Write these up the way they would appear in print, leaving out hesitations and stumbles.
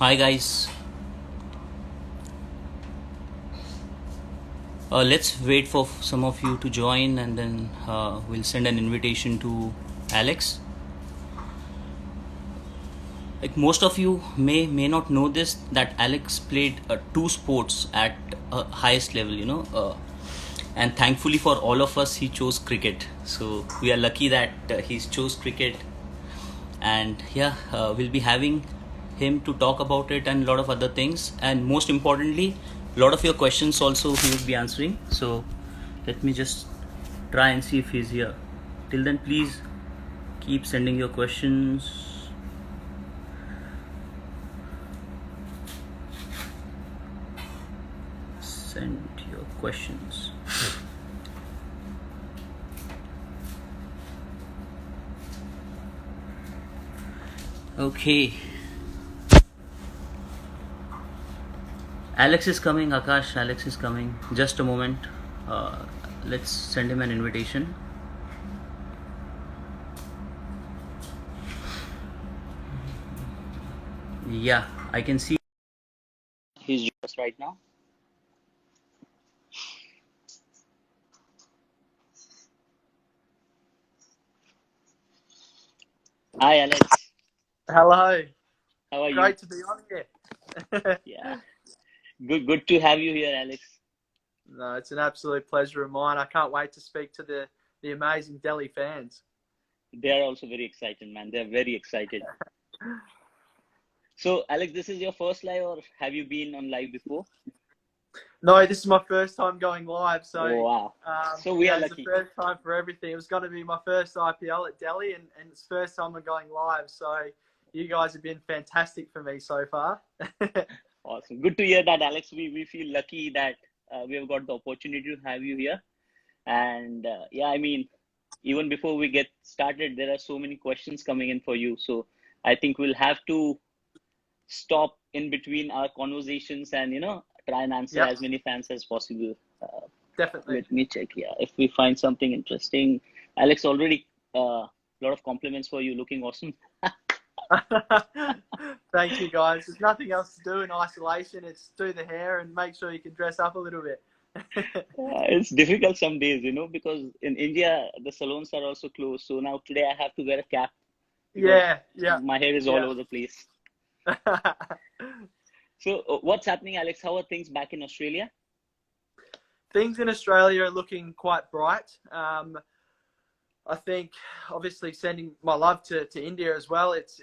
Hi guys. Let's wait for some of you to join, and then we'll send an invitation to Alex. Like most of you may not know this, that Alex played two sports at highest level. And thankfully for all of us, he chose cricket. So we are lucky that he's chose cricket, and yeah, we'll be having him to talk about it and a lot of other things, and most importantly a lot of your questions also he will be answering. So let me just try and see if he's here. Till then, please keep sending your questions. Send your questions. Okay, Alex is coming. Akash, Alex is coming. Just a moment. Let's send him an invitation. Yeah, I can see he's joining us right now. Hi Alex, Hello. how are you? Great to be on here. Yeah, good to have you here, Alex. No, it's an absolute pleasure of mine. I can't wait to speak to the amazing Delhi fans. They are also very excited, man. They're very excited. So, Alex, this is your first live, or have you been on live before? No, this is my first time going live. So, Oh, wow. So we are it's the lucky. first time for everything. It was going to be my first IPL at Delhi, and it's the first time I'm going live. So, you guys have been fantastic for me so far. Awesome. Good to hear that, Alex. We feel lucky that we have got the opportunity to have you here. And yeah, I mean, even before we get started, there are so many questions coming in for you. So I think we'll have to stop in between our conversations and, try and answer Yep, as many fans as possible. definitely. Let me check here. If we find something interesting, Alex, already a lot of compliments for you, looking awesome. Thank you, guys. There's nothing else to do in isolation. It's do the hair and make sure you can dress up a little bit. It's difficult some days, because in India the salons are also closed. So now today I have to wear a cap because Yeah, yeah, my hair is all yeah. over the place. So what's happening, Alex? How are things back in Australia? Things in Australia are looking quite bright. I think, obviously, sending my love to India as well. It's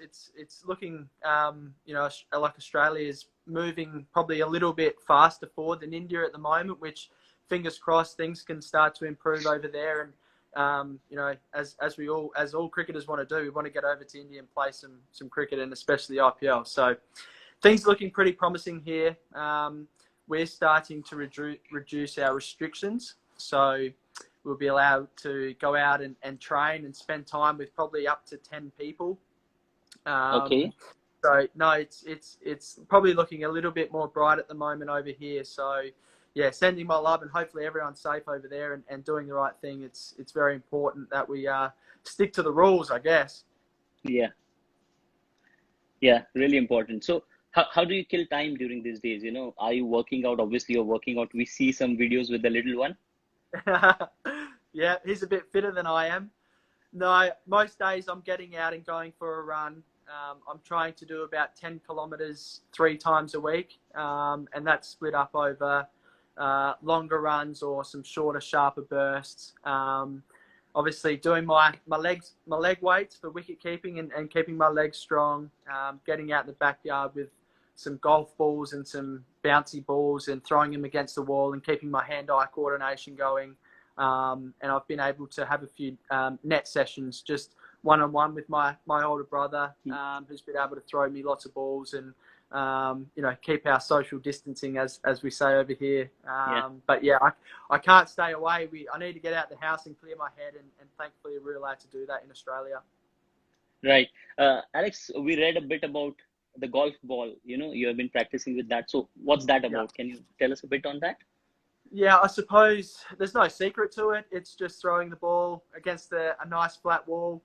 looking, like Australia is moving probably a little bit faster forward than India at the moment. Which, fingers crossed, things can start to improve over there. And as all cricketers want to do, we want to get over to India and play some cricket, and especially the IPL. So things looking pretty promising here. We're starting to reduce our restrictions, so we'll be allowed to go out and train and spend time with probably up to 10 people. Okay. So no, it's probably looking a little bit more bright at the moment over here. So yeah, sending my love, and hopefully everyone's safe over there and doing the right thing. It's very important that we stick to the rules, I guess. Yeah. Yeah. Really important. So how do you kill time during these days? Are you working out? Obviously, you're working out. We see some videos with the little one. Yeah, he's a bit fitter than I am. No, most days I'm getting out and going for a run. I'm trying to do about 10 kilometers 3 times a week, and that's split up over longer runs or some shorter, sharper bursts. Obviously, doing my leg weights for wicket keeping and keeping my legs strong. Getting out in the backyard with some golf balls and some bouncy balls and throwing them against the wall and keeping my hand-eye coordination going. And I've been able to have a few net sessions, just one-on-one with my older brother, who's been able to throw me lots of balls and keep our social distancing, as we say over here. Yeah. But yeah, I can't stay away. I need to get out the house and clear my head, and thankfully we're allowed to do that in Australia. Right. Alex, we read a bit about the golf ball. You have been practicing with that. So what's that Yeah. about? Can you tell us a bit on that? Yeah, I suppose there's no secret to it. It's just throwing the ball against a nice flat wall,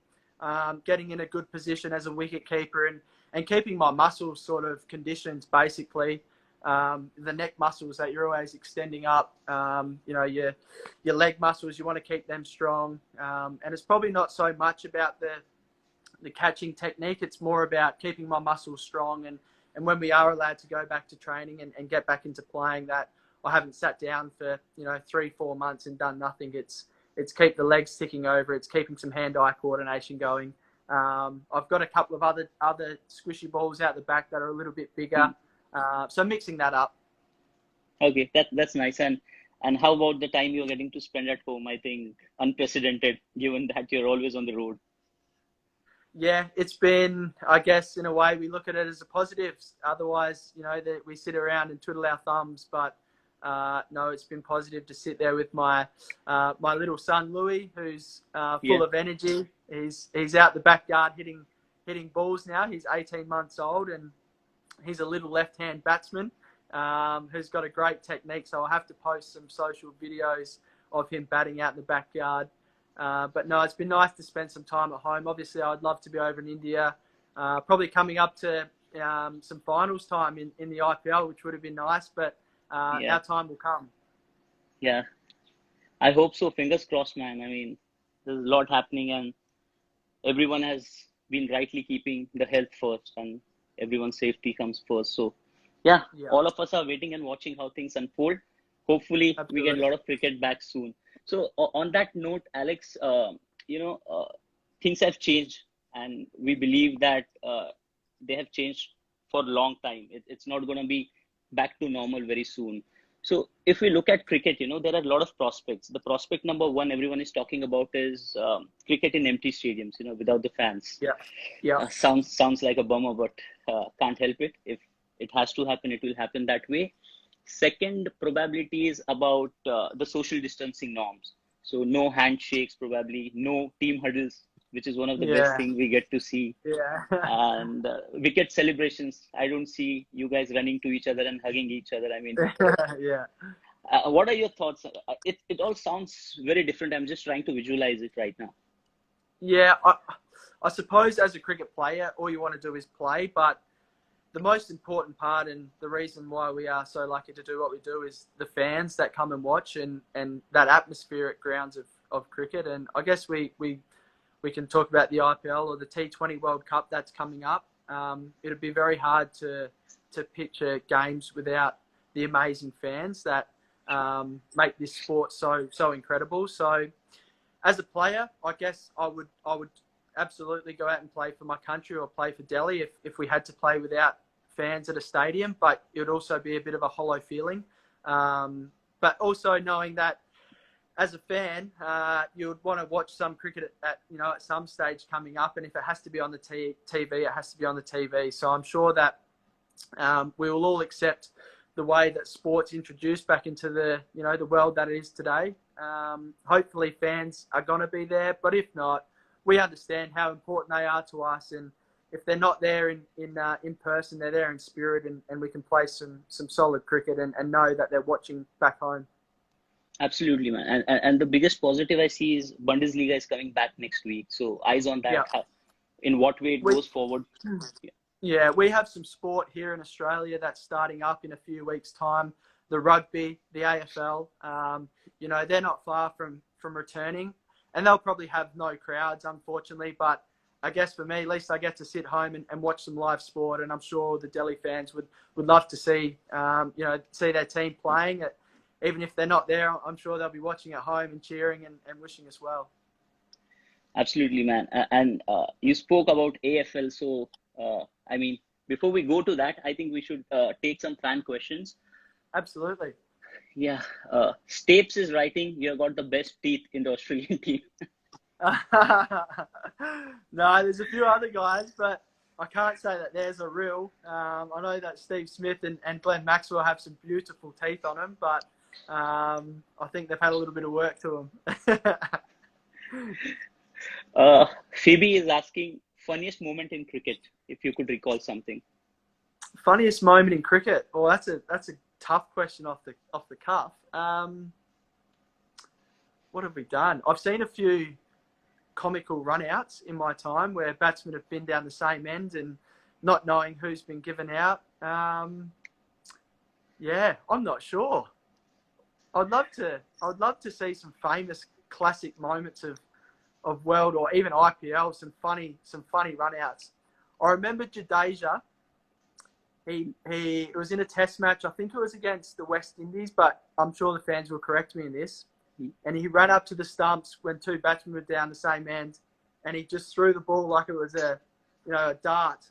getting in a good position as a wicket keeper, and keeping my muscles sort of conditioned, basically. The neck muscles that you're always extending up, your leg muscles, you want to keep them strong. And it's probably not so much about the catching technique. It's more about keeping my muscles strong. And when we are allowed to go back to training and get back into playing, that I haven't sat down for, 3-4 months and done nothing. It's keep the legs ticking over. It's keeping some hand-eye coordination going. I've got a couple of other squishy balls out the back that are a little bit bigger. So mixing that up. Okay, that's nice. And how about the time you're getting to spend at home? I think unprecedented, given that you're always on the road. Yeah, it's been, I guess, in a way, we look at it as a positive. Otherwise, that we sit around and twiddle our thumbs. But no, it's been positive to sit there with my little son Louis, who's full of energy. He's out the backyard hitting balls now. He's 18 months old, and he's a little left-hand batsman who's got a great technique. So I'll have to post some social videos of him batting out in the backyard. But no, it's been nice to spend some time at home. Obviously, I'd love to be over in India, probably coming up to some finals time in the IPL, which would have been nice. But our time will come. Yeah, I hope so. Fingers crossed, man. I mean, there's a lot happening, and everyone has been rightly keeping the health first, and everyone's safety comes first. So, yeah, all of us are waiting and watching how things unfold. Hopefully, we get a lot of cricket back soon. So, on that note, Alex, things have changed, and we believe that they have changed for a long time. It's not going to be back to normal very soon. So, if we look at cricket, there are a lot of prospects. The prospect number one everyone is talking about is cricket in empty stadiums, without the fans. Yeah. Sounds like a bummer, but can't help it. If it has to happen, it will happen that way. Second probability is about the social distancing norms. So no handshakes, probably no team huddles, which is one of the best things we get to see. Yeah. And wicket celebrations. I don't see you guys running to each other and hugging each other. I mean, yeah. What are your thoughts? It all sounds very different. I'm just trying to visualize it right now. Yeah, I suppose as a cricket player, all you want to do is play, but the most important part and the reason why we are so lucky to do what we do is the fans that come and watch and that atmosphere at grounds of cricket. And I guess we can talk about the IPL or the T20 World Cup that's coming up. It'll be very hard to picture games without the amazing fans that make this sport so incredible. So as a player, I guess I would absolutely go out and play for my country or play for Delhi if we had to play without fans at a stadium, but it would also be a bit of a hollow feeling. But also knowing that as a fan, you would want to watch some cricket at some stage coming up, and if it has to be on the TV, it has to be on the TV. So I'm sure that we will all accept the way that sport's introduced back into the the world that it is today. Hopefully fans are going to be there, but if not, we understand how important they are to us, and if they're not there in person, they're there in spirit, and we can play some solid cricket and know that they're watching back home. Absolutely, man. And the biggest positive I see is Bundesliga is coming back next week. So eyes on that. Yeah. In what way it goes forward. Yeah, we have some sport here in Australia that's starting up in a few weeks' time. The rugby, the AFL, they're not far from returning. And they'll probably have no crowds, unfortunately. But I guess for me, at least I get to sit home and watch some live sport. And I'm sure the Delhi fans would love to see, see their team playing. Even if they're not there, I'm sure they'll be watching at home and cheering and wishing us well. Absolutely, man. And you spoke about AFL. So, before we go to that, I think we should take some fan questions. Absolutely. Yeah. Stapes is writing, you have got the best teeth in the Australian team. No, there's a few other guys, but I can't say that there's a real. I know that Steve Smith and Glenn Maxwell have some beautiful teeth on them, but I think they've had a little bit of work to them. Phoebe is asking, funniest moment in cricket, if you could recall something. Funniest moment in cricket? Well, that's a tough question off the cuff. What have we done? I've seen a few comical run-outs in my time where batsmen have been down the same end and not knowing who's been given out. Yeah, I'm not sure. I'd love to see some famous classic moments of world or even IPL, some funny runouts. I remember Jadeja. He was in a test match. I think it was against the West Indies, but I'm sure the fans will correct me in this. And he ran up to the stumps when two batsmen were down the same end, and he just threw the ball like it was a dart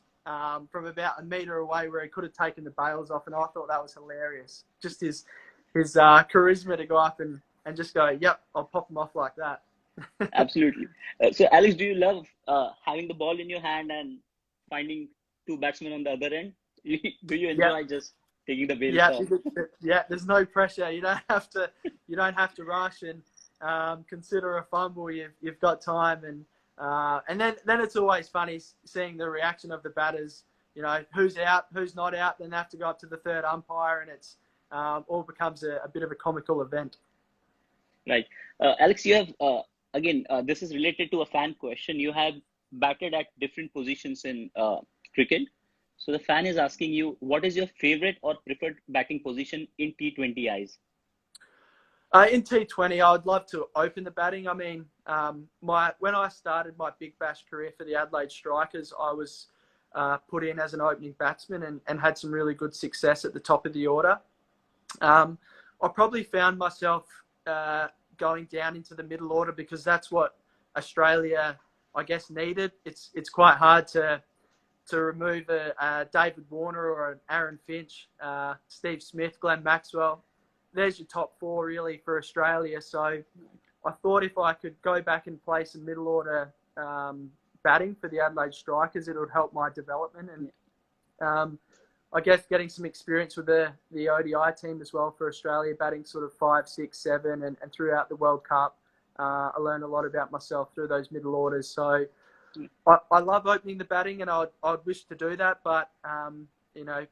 from about a metre away, where he could have taken the bails off. And I thought that was hilarious. Just his charisma to go up and just go, yep, I'll pop him off like that. Absolutely. So, Alex, do you love having the ball in your hand and finding two batsmen on the other end? Do you enjoy just taking the bails off? Yeah. There's no pressure. You don't have to rush and consider a fumble. You've got time, and then it's always funny seeing the reaction of the batters. You know, who's out, who's not out. Then they have to go up to the third umpire, and it's all becomes a bit of a comical event. Right. Alex, you have, again, this is related to a fan question. You have batted at different positions in cricket. So the fan is asking you, what is your favorite or preferred batting position in T20Is? In T20, I would love to open the batting. I mean, when I started my Big Bash career for the Adelaide Strikers, I was put in as an opening batsman and had some really good success at the top of the order. I probably found myself going down into the middle order because that's what Australia, I guess, needed. It's quite hard to remove a David Warner or an Aaron Finch, Steve Smith, Glenn Maxwell. There's your top four really for Australia. So I thought if I could go back and play some middle order batting for the Adelaide Strikers, it would help my development. And I guess getting some experience with the ODI team as well for Australia, batting sort of 5, 6, 7 and throughout the World Cup. I learned a lot about myself through those middle orders. So I love opening the batting, and I'd wish to do that, but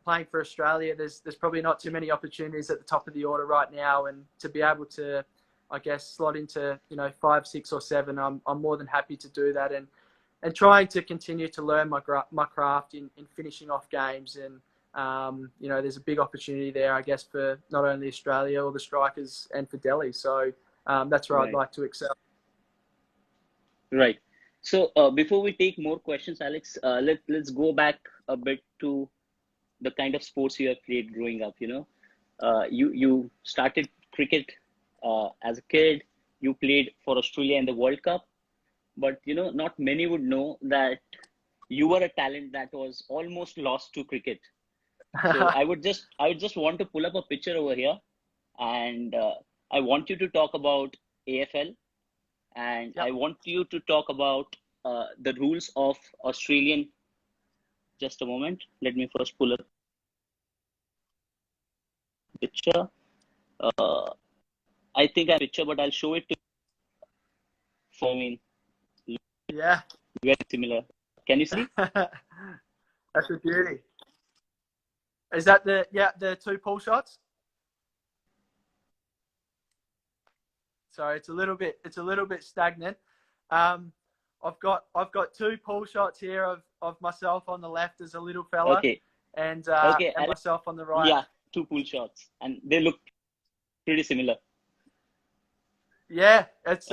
playing for Australia, there's probably not too many opportunities at the top of the order right now, and to be able to, I guess, slot into 5, 6 or 7, I'm more than happy to do that, and trying to continue to learn my craft in finishing off games, and there's a big opportunity there, I guess, for not only Australia or the Strikers and for Delhi. So that's where I'd like to excel. Right. So before we take more questions, Alex, let's go back a bit to the kind of sports you have played growing up. You started cricket as a kid. You played for Australia in the World Cup, but not many would know that you were a talent that was almost lost to cricket. So I would just want to pull up a picture over here, and I want you to talk about AFL. And I want you to talk about the rules of Australian. Just a moment. Let me first pull up picture. I think I have a picture, but I'll show it to you. For me. Yeah. Very similar. Can you see? That's a beauty. Is that the two pull shots? Sorry, it's a little bit stagnant. I've got two pull shots here of myself on the left as a little fella, and myself on the right. Yeah, two pull shots, and they look pretty similar. Yeah, it's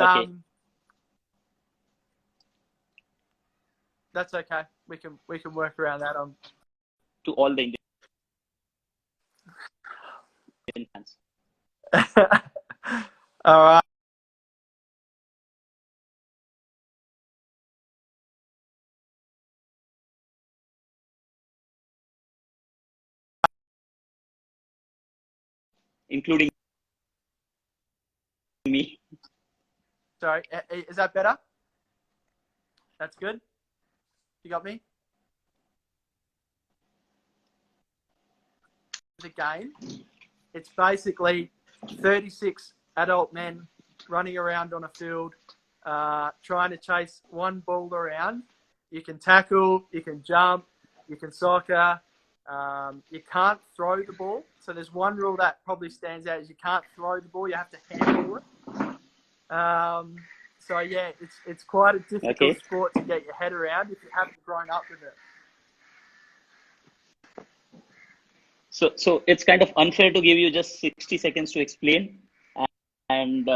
that's okay. We can work around that. To all the Indian fans. All right. Including me. Sorry, is that better? That's good. You got me? The game. It's basically 36 adult men running around on a field, trying to chase one ball around. You can tackle, you can jump, you can soccer. You can't throw the ball. So there's one rule that probably stands out is you can't throw the ball. You have to handle it. So yeah, it's quite a difficult sport to get your head around if you haven't grown up with it. So it's kind of unfair to give you just 60 seconds to explain, and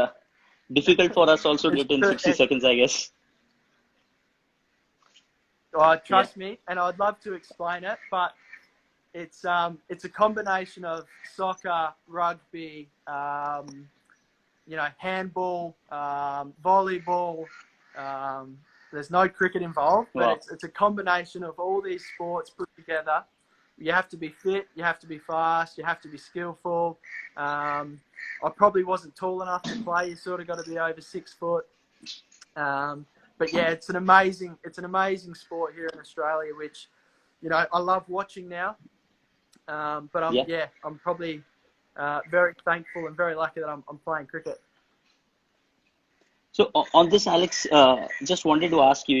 difficult for us also to It's get in 60 seconds, I guess. Yeah. trust me, and I'd love to explain it, but it's a combination of soccer, rugby, handball, volleyball. There's no cricket involved, but Wow. it's a combination of all these sports put together. You have to be fit, you have to be fast, you have to be skillful. I probably wasn't tall enough to play. You sort of got to be over 6 foot. But yeah, it's an amazing sport here in Australia, which I love watching now. But I'm probably very thankful and very lucky that I'm playing cricket. So on this, Alex, just wanted to ask you,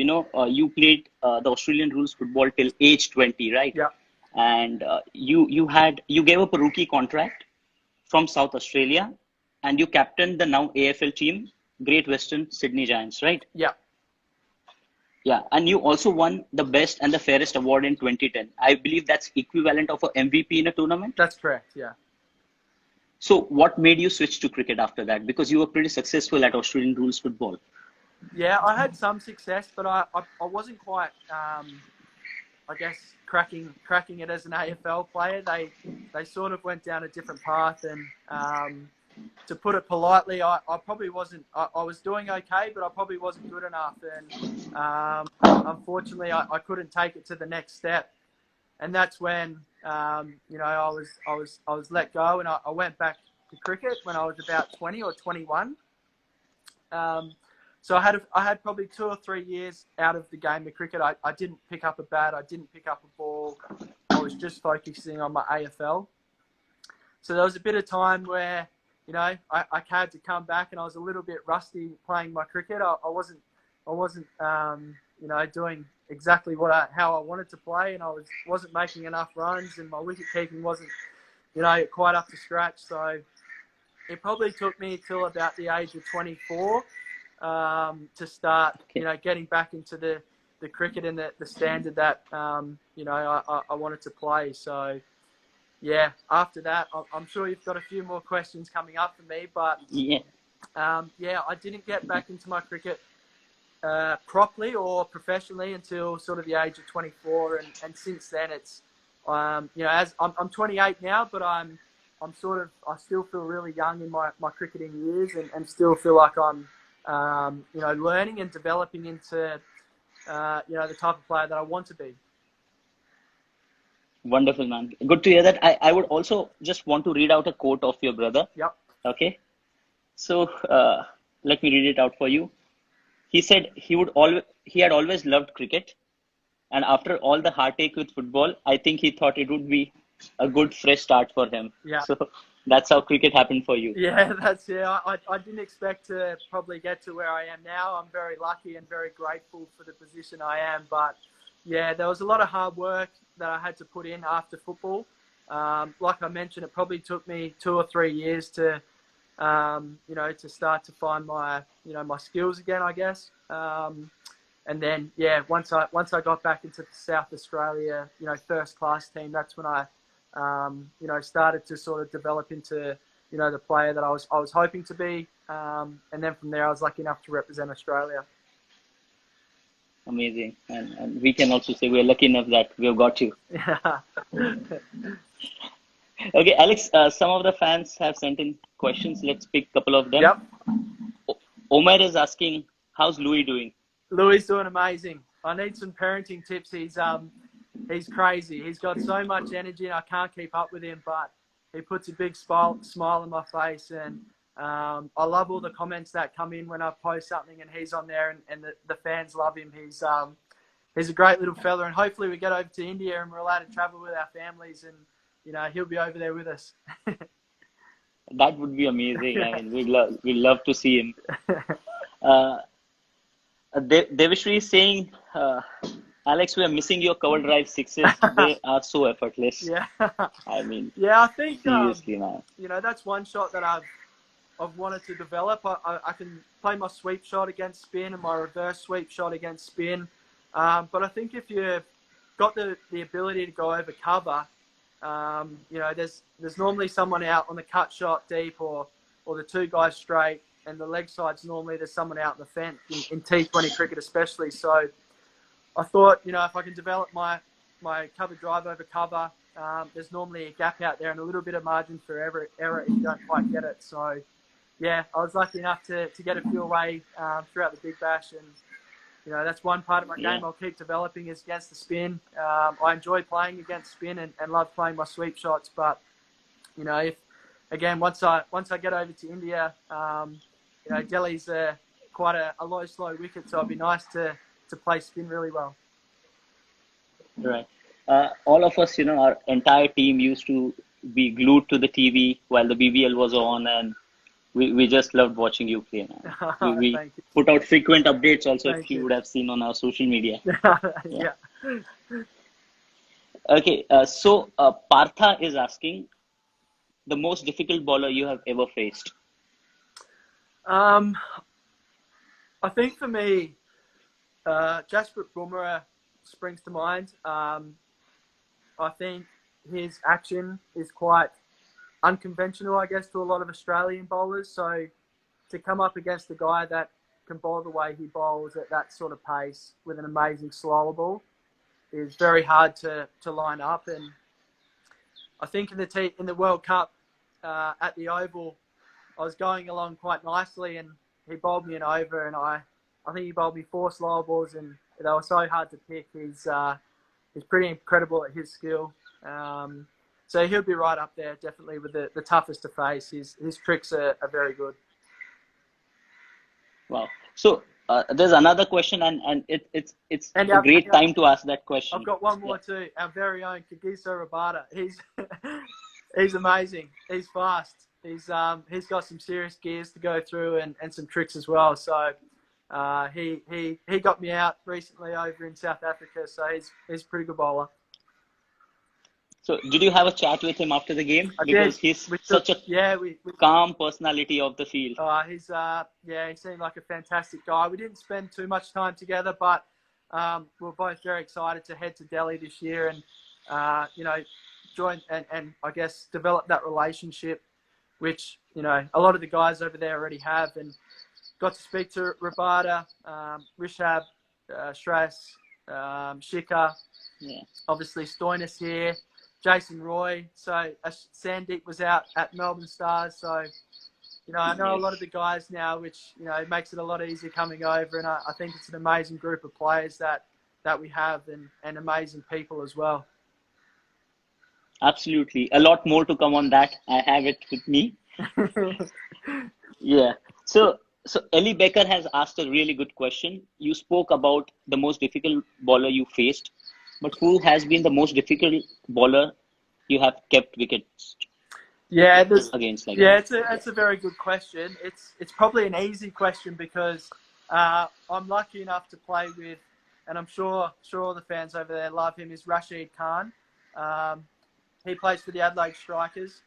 you played the Australian rules football till age 20, right? Yeah, And you gave up a rookie contract from South Australia, and you captained the now AFL team, Great Western Sydney Giants, right? yeah, Yeah, and you also won the best and the fairest award in 2010. I believe that's equivalent of a MVP in a tournament. that's correct. Yeah. So what made you switch to cricket after that? Because you were pretty successful at Australian rules football. Yeah, I had some success, but I wasn't quite, I guess, cracking it as an AFL player. They sort of went down a different path, and to put it politely, I probably wasn't. I was doing okay, but I probably wasn't good enough, and unfortunately, I couldn't take it to the next step. And that's when I was let go, and I went back to cricket when I was about 20 or 21. So I had probably 2 or 3 years out of the game of cricket. I didn't pick up a bat. I didn't pick up a ball. I was just focusing on my AFL. So there was a bit of time where, I had to come back, and I was a little bit rusty playing my cricket. I wasn't doing exactly how I wanted to play, and I wasn't making enough runs, and my wicket keeping wasn't, quite up to scratch. So it probably took me till about the age of 24 to start, getting back into the cricket and the standard that, I wanted to play. So, yeah, after that, I'm sure you've got a few more questions coming up for me, but I didn't get back into my cricket properly or professionally until sort of the age of 24, and since then it's, as I'm 28 now, but I still feel really young in my cricketing years, and still feel like I'm, learning and developing into, the type of player that I want to be. Wonderful, man. Good to hear that. I would also just want to read out a quote of your brother. Yep. Okay. So let me read it out for you. He said he had always loved cricket, and after all the heartache with football, I think he thought it would be a good fresh start for him. Yeah. So that's how cricket happened for you. Yeah, I didn't expect to probably get to where I am now. I'm very lucky and very grateful for the position I am, but yeah, there was a lot of hard work that I had to put in after football. Like I mentioned, it probably took me 2 or 3 years to, to start to find my skills again, I guess. And then, yeah, once I got back into the South Australia, first class team, that's when I, started to sort of develop into, the player that I was hoping to be. And then from there, I was lucky enough to represent Australia. Amazing. And we can also say we're lucky enough that we've got you. Yeah. Okay, Alex, some of the fans have sent in questions. Let's pick a couple of them. Yep. Omar is asking, how's Louis doing? Louis doing amazing. I need some parenting tips. He's crazy. He's got so much energy, and I can't keep up with him, but he puts a big smile on my face, and I love all the comments that come in when I post something and he's on there, and the fans love him. He's a great little fella, and hopefully we get over to India and we're allowed to travel with our families, and he'll be over there with us. That would be amazing. I mean, we'd love to see him. Devishri is saying, Alex, we are missing your cover drive sixes. They are so effortless. Yeah. I mean, yeah, I think seriously, man. That's one shot that I've wanted to develop. I can play my sweep shot against spin and my reverse sweep shot against spin. But I think if you've got the ability to go over cover, There's normally someone out on the cut shot deep or the two guys straight, and the leg side's normally there's someone out in the fence in T20 cricket especially. So I thought, if I can develop my cover drive over cover, there's normally a gap out there and a little bit of margin for error if you don't quite get it. So, yeah, I was lucky enough to get a few away throughout the Big Bash, and that's one part of my game I'll keep developing is against the spin. I enjoy playing against spin and love playing my sweep shots, but if again once I get over to India, Delhi's quite a low slow wicket, so it'd be nice to play spin really well. Right. All of us, our entire team used to be glued to the TV while the BBL was on, and we just loved watching you play. We put out frequent updates also. If you would have seen on our social media. Yeah. Okay, so Partha is asking the most difficult bowler you have ever faced. I think for me, Jasprit Bumrah springs to mind. I think his action is quite unconventional, I guess, to a lot of Australian bowlers. So to come up against a guy that can bowl the way he bowls at that sort of pace with an amazing slower ball is very hard to line up. And I think in the World Cup at the Oval, I was going along quite nicely, and he bowled me an over, and I think he bowled me 4 slower balls, and they were so hard to pick. He's pretty incredible at his skill. So he'll be right up there, definitely, with the toughest to face. His tricks are very good. Wow. So there's another question, and it's a great time to ask that question. I've got one more too. Our very own Kagiso Rabada. He's amazing. He's fast. He's got some serious gears to go through and some tricks as well. So he got me out recently over in South Africa. So he's a pretty good bowler. So did you have a chat with him after the game? Because he's such a calm personality of the field. He seemed like a fantastic guy. We didn't spend too much time together, but we're both very excited to head to Delhi this year and join and I guess develop that relationship, which a lot of the guys over there already have, and got to speak to Rabada, Rishabh, Shreyas, Shikhar, obviously Stoinis here, Jason Roy. So Sandeep was out at Melbourne Stars. So, I know a lot of the guys now, which, makes it a lot easier coming over. And I think it's an amazing group of players that we have and amazing people as well. Absolutely. A lot more to come on that. I have it with me. Yeah. So Ellie Becker has asked a really good question. You spoke about the most difficult bowler you faced, but who has been the most difficult bowler you have kept wickets against? It's a very good question. It's probably an easy question because I'm lucky enough to play with, and I'm sure all the fans over there love him, is Rashid Khan. He plays for the Adelaide Strikers,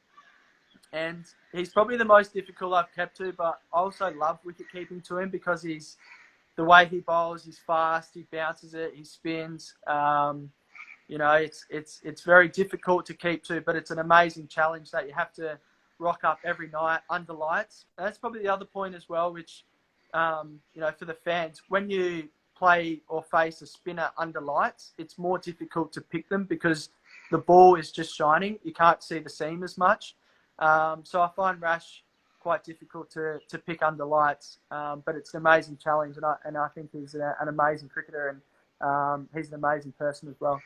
and he's probably the most difficult I've kept to, but I also love wicket keeping to him because the way he bowls, he's fast, he bounces it, he spins. It's very difficult to keep to, but it's an amazing challenge that you have to rock up every night under lights. And that's probably the other point as well, which, for the fans, when you play or face a spinner under lights, it's more difficult to pick them because the ball is just shining. You can't see the seam as much. So I find Rash quite difficult to pick under lights, but it's an amazing challenge, and I think he's an amazing cricketer, and he's an amazing person as well.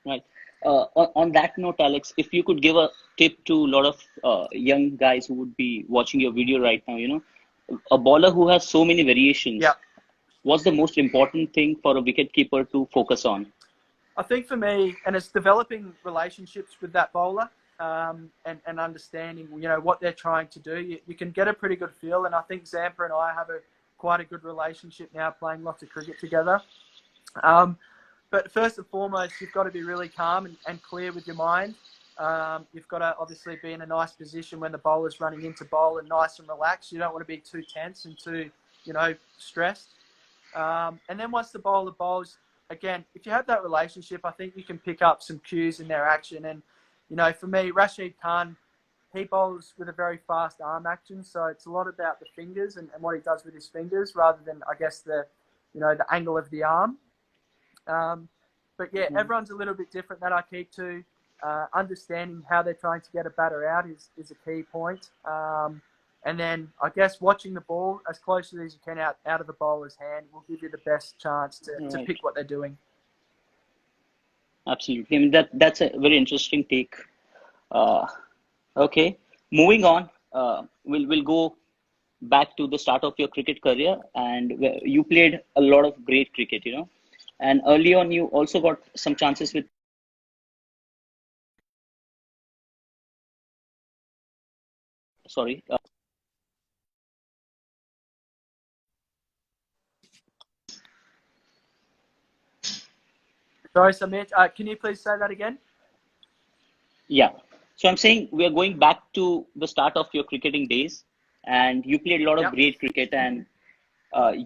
Right. On that note, Alex, if you could give a tip to a lot of young guys who would be watching your video right now, a bowler who has so many variations, what's the most important thing for a wicketkeeper to focus on? I think for me, and it's developing relationships with that bowler and understanding, what they're trying to do. You can get a pretty good feel, and I think Zampa and I have quite a good relationship now, playing lots of cricket together. But first and foremost, you've got to be really calm and clear with your mind. You've got to obviously be in a nice position when the bowler's running into bowl and nice and relaxed. You don't want to be too tense and too, stressed. And then once the bowler bowls, again, if you have that relationship, I think you can pick up some cues in their action. And, you know, for me, Rashid Khan, he bowls with a very fast arm action. So it's a lot about the fingers and what he does with his fingers rather than, I guess, the angle of the arm. But yeah, everyone's a little bit different that I keep to. Understanding how they're trying to get a batter out is a key point. And then I guess watching the ball as closely as you can out of the bowler's hand will give you the best chance to pick what they're doing. Absolutely. I mean, that's a very interesting take. Okay, moving on. We'll go back to the start of your cricket career, and you played a lot of great cricket, you know. And early on, you also got some chances with. Sorry. Sorry, Samir. Can you please say that again? Yeah. So I'm saying we are going back to the start of your cricketing days, and you played a lot of Yep. great cricket, and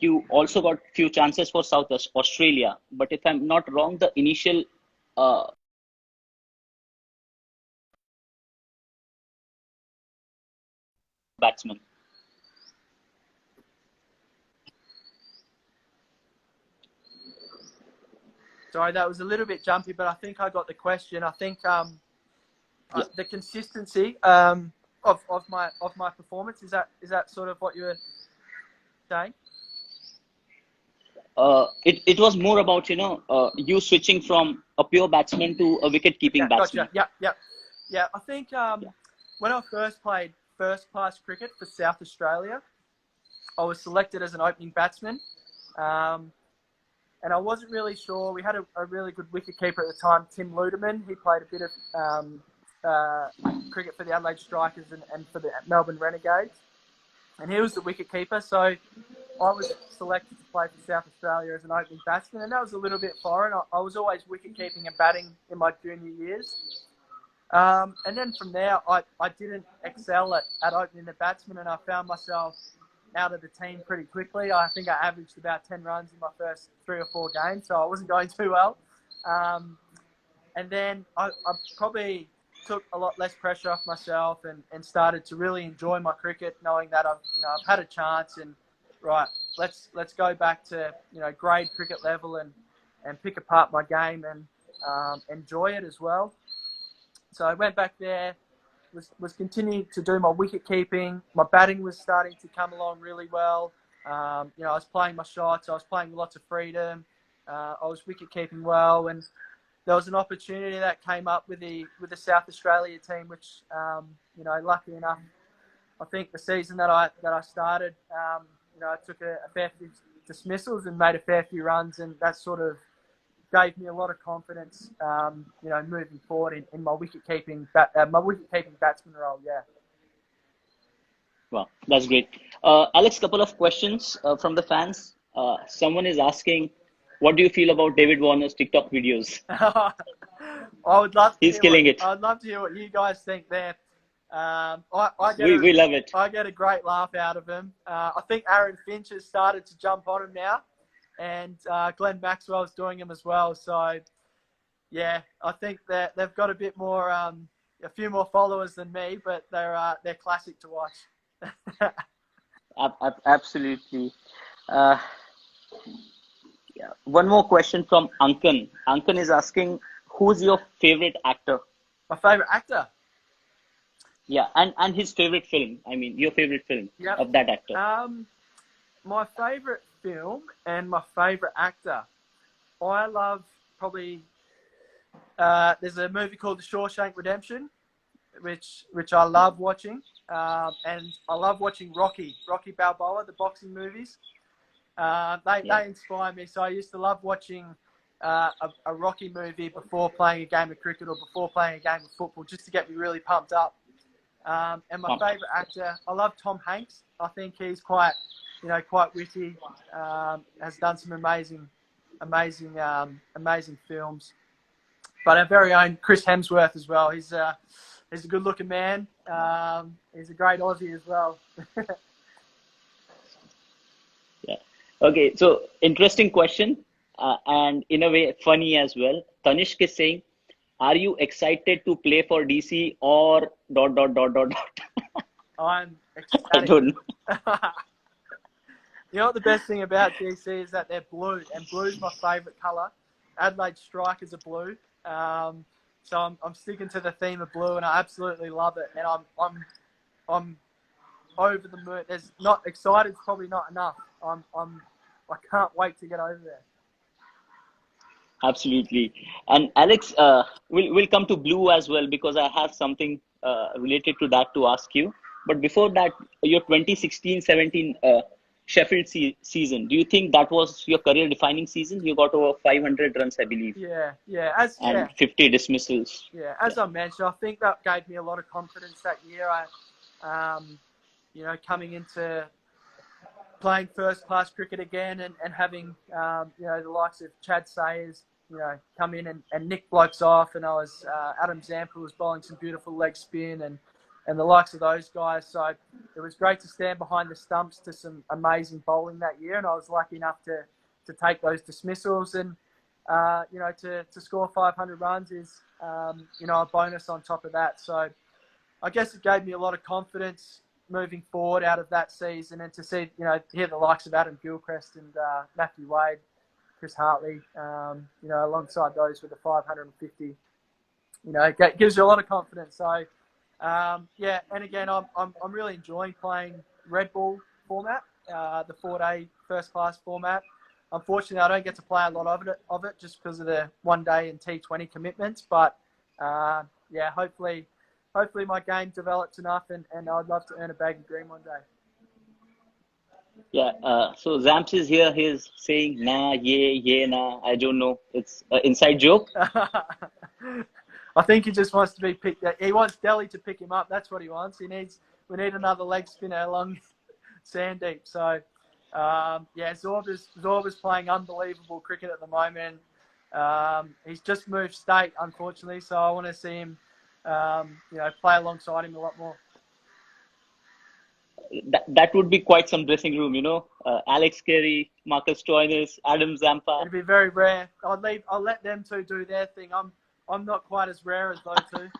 you also got few chances for South Australia. But if I'm not wrong, the initial batsman. Sorry, that was a little bit jumpy, but I think I got the question. I think the consistency of my performance is that sort of what you were saying? It was more about, you know, you switching from a pure batsman to a wicket-keeping batsman. Gotcha. Yeah. I think when I first played first-class cricket for South Australia, I was selected as an opening batsman, and I wasn't really sure. We had a really good wicket-keeper at the time, Tim Ludeman. He played a bit of cricket for the Adelaide Strikers and for the Melbourne Renegades, and he was the wicket-keeper. So I was selected to play for South Australia as an opening batsman, and that was a little bit foreign. I was always wicket-keeping and batting in my junior years. And then from there, I didn't excel at opening the batsman, and I found myself out of the team pretty quickly. I think I averaged about 10 runs in my first 3 or 4 games, so I wasn't going too well. And then I probably took a lot less pressure off myself and started to really enjoy my cricket, knowing that I've had a chance and right, let's go back to grade cricket level and pick apart my game and enjoy it as well. So I went back there, was continuing to do my wicket keeping. My batting was starting to come along really well. I was playing my shots. I was playing with lots of freedom. I was wicket keeping well, and there was an opportunity that came up with the South Australia team, which lucky enough, I think the season that I started, I took a fair few dismissals and made a fair few runs, and that sort of gave me a lot of confidence, moving forward in my wicket-keeping batsman role. Yeah. Wow, that's great. Alex, couple of questions from the fans. Someone is asking, what do you feel about David Warner's TikTok videos? I would love to. He's killing it. I'd love to hear what you guys think there. We love it. I get a great laugh out of him. I think Aaron Finch has started to jump on him now, and Glenn Maxwell's doing him as well. So, yeah, I think that they've got a bit more, a few more followers than me, but they're classic to watch. Absolutely. Yeah. One more question from Ankan. Ankan is asking, who's your favorite actor? My favorite actor? Yeah, and his favorite film. I mean, your favorite film of that actor. My favorite film and my favorite actor. I love probably. There's a movie called The Shawshank Redemption, which I love watching, and I love watching Rocky Balboa, the boxing movies. They inspire me. So I used to love watching a Rocky movie before playing a game of cricket or before playing a game of football, just to get me really pumped up. And my favourite actor, I love Tom Hanks. I think he's quite witty. Has done some amazing films. But our very own Chris Hemsworth as well. He's a good-looking man. He's a great Aussie as well. Yeah. Okay. So interesting question. and in a way funny as well. Tanishq is saying, "Are you excited to play for DC or dot dot dot dot dot?" I'm I ecstatic. don't know. You know what the best thing about DC is that they're blue, and blue's my favourite colour. Adelaide Strikers are blue, so I'm sticking to the theme of blue, and I absolutely love it. And I'm over the moon. There's not excited, probably not enough. I can't wait to get over there. Absolutely. And Alex, we'll come to blue as well because I have something related to that to ask you. But before that, your 2016-17 Sheffield season, do you think that was your career-defining season? You got over 500 runs, I believe, and 50 dismissals. As I mentioned, I think that gave me a lot of confidence that year. Coming into playing first-class cricket again and having, the likes of Chad Sayers, come in and nick blokes off, and Adam Zampa was bowling some beautiful leg spin and the likes of those guys. So it was great to stand behind the stumps to some amazing bowling that year, and I was lucky enough to take those dismissals and, to score 500 runs is, a bonus on top of that. So I guess it gave me a lot of confidence moving forward out of that season, and to see, hear the likes of Adam Gilchrist and Matthew Wade, Chris Hartley, alongside those with the 550, it gives you a lot of confidence. So, and again, I'm really enjoying playing red ball format, the 4-day first class format. Unfortunately, I don't get to play a lot of it just because of the 1-day and T20 commitments. But hopefully my game develops enough, and I'd love to earn a bag of green one day. Yeah, so Zamps is here. He's saying, nah, yeah, nah. I don't know. It's an inside joke. I think he just wants to be picked. He wants Delhi to pick him up. That's what he wants. We need another leg spinner along Sandeep. So, Zorba's playing unbelievable cricket at the moment. He's just moved state, unfortunately. So I want to see him, play alongside him a lot more. That would be quite some dressing room, Alex Carey, Marcus Stoinis, Adam Zampa. It'd be very rare. I'll let them two do their thing. I'm not quite as rare as those two.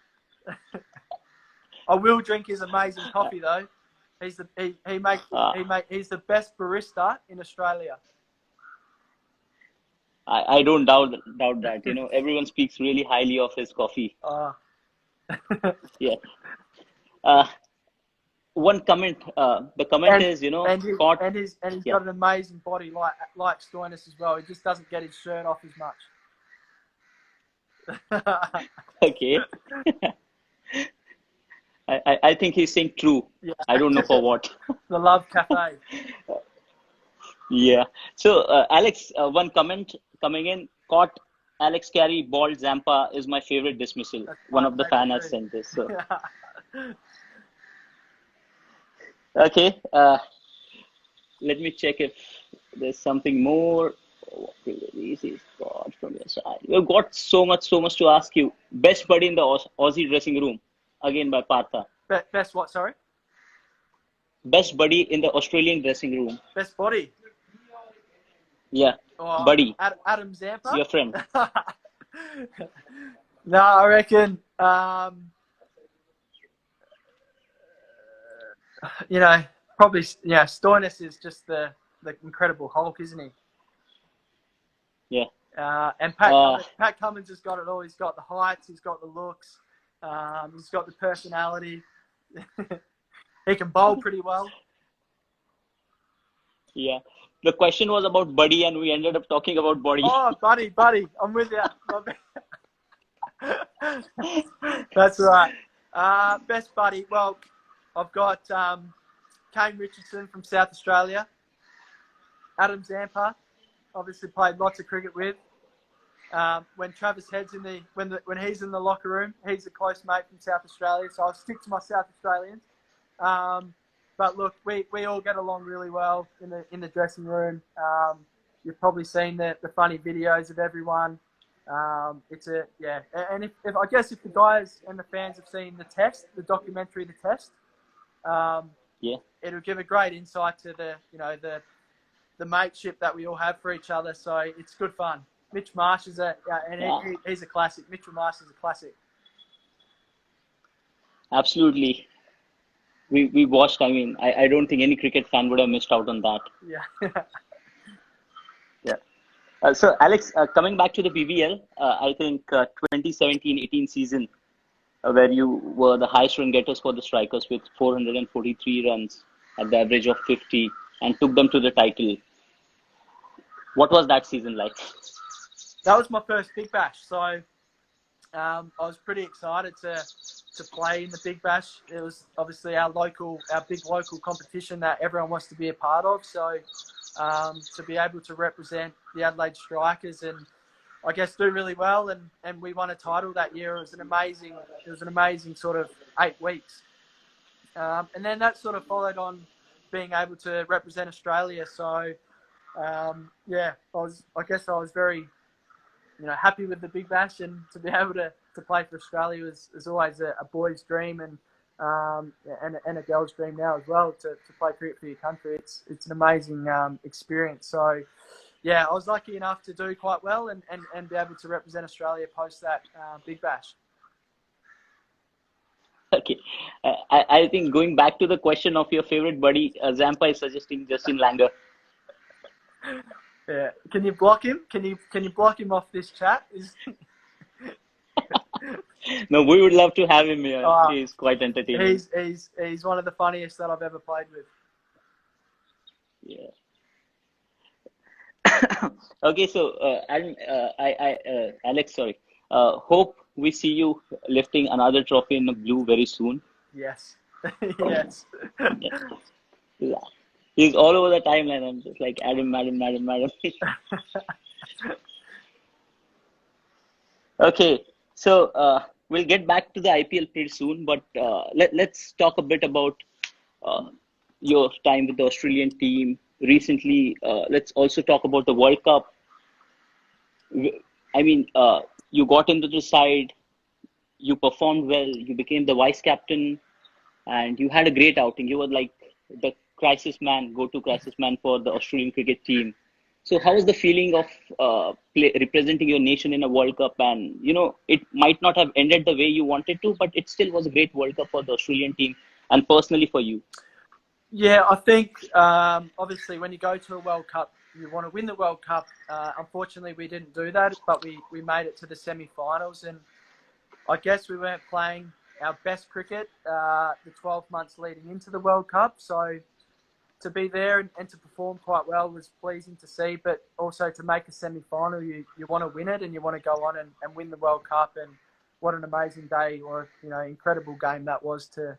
I will drink his amazing coffee though. He's the best barista in Australia. I don't doubt that. Everyone speaks really highly of his coffee. Yeah. One comment. The comment is, he's got an amazing body like Stoinis as well. He just doesn't get his shirt off as much. Okay. I think he's saying true. Yeah. I don't know for what. The Love Cafe. Yeah. So, Alex, one comment coming in. Caught Alex Carey, bald Zampa is my favorite dismissal. One of the fan has sent this. So. Okay. Let me check if there's something more. What release is got from your side? We've got so much to ask you. Best buddy in the Aussie dressing room, again by Partha. Best what? Sorry. Best buddy in the Australian dressing room. Best buddy. Yeah, buddy. Adam Zampa. Your friend. No, I reckon. Probably. Yeah, Stoinis is just the incredible Hulk, isn't he? Yeah. And Pat Cummins has got it all. He's got the heights. He's got the looks. He's got the personality. He can bowl pretty well. Yeah. The question was about buddy, and we ended up talking about body. Oh, buddy. I'm with you. That's right. Best buddy. Well, I've got Kane Richardson from South Australia. Adam Zampa, obviously played lots of cricket with. When Travis Head's when he's in the locker room, he's a close mate from South Australia, so I'll stick to my South Australians. But look, we all get along really well in the dressing room. You've probably seen the funny videos of everyone. And if I guess if the guys and the fans have seen the documentary, The Test, it'll give a great insight to the the mateship that we all have for each other. So it's good fun. Mitch Marsh is he's a classic. Mitchell Marsh is a classic. Absolutely. We watched. I mean, I don't think any cricket fan would have missed out on that. Yeah. Yeah. So Alex, coming back to the BBL, I think 2017-18 season, where you were the highest run getters for the Strikers with 443 runs at the average of 50 and took them to the title. What was that season like? That was my first Big Bash, so I was pretty excited to play in the Big Bash. It was obviously our big local competition that everyone wants to be a part of. So to be able to represent the Adelaide Strikers and I guess do really well, and we won a title that year. It was an amazing sort of 8 weeks, and then that sort of followed on being able to represent Australia. So yeah, I guess I was very happy with the Big Bash, and to be able to play for Australia is always a boy's dream and a girl's dream now as well. To play cricket for your country, it's an amazing experience. So yeah, I was lucky enough to do quite well and be able to represent Australia post that Big Bash. Okay, I think going back to the question of your favorite buddy, Zampa is suggesting Justin Langer. Yeah, can you block him? Can you block him off this chat? No, we would love to have him here. He's quite entertaining. He's one of the funniest that I've ever played with. Yeah. Okay, so Alex, sorry. Hope we see you lifting another trophy in the blue very soon. Yes. Yes. Yeah. He's all over the timeline. I'm just like, Adam. Okay, so we'll get back to the IPL pretty soon, but let's talk a bit about your time with the Australian team recently. Let's also talk about the World Cup. I mean, you got into the side, you performed well, you became the vice captain, and you had a great outing. You were like the go-to crisis man for the Australian cricket team. So how was the feeling of representing your nation in a World Cup? And, it might not have ended the way you wanted to, but it still was a great World Cup for the Australian team and personally for you. Yeah, I think obviously when you go to a World Cup, you want to win the World Cup. Unfortunately, we didn't do that, but we made it to the semi-finals. And I guess we weren't playing our best cricket the 12 months leading into the World Cup. So to be there and to perform quite well was pleasing to see, but also to make a semi-final, you want to win it and you want to go on and win the World Cup. And what an amazing day or incredible game that was to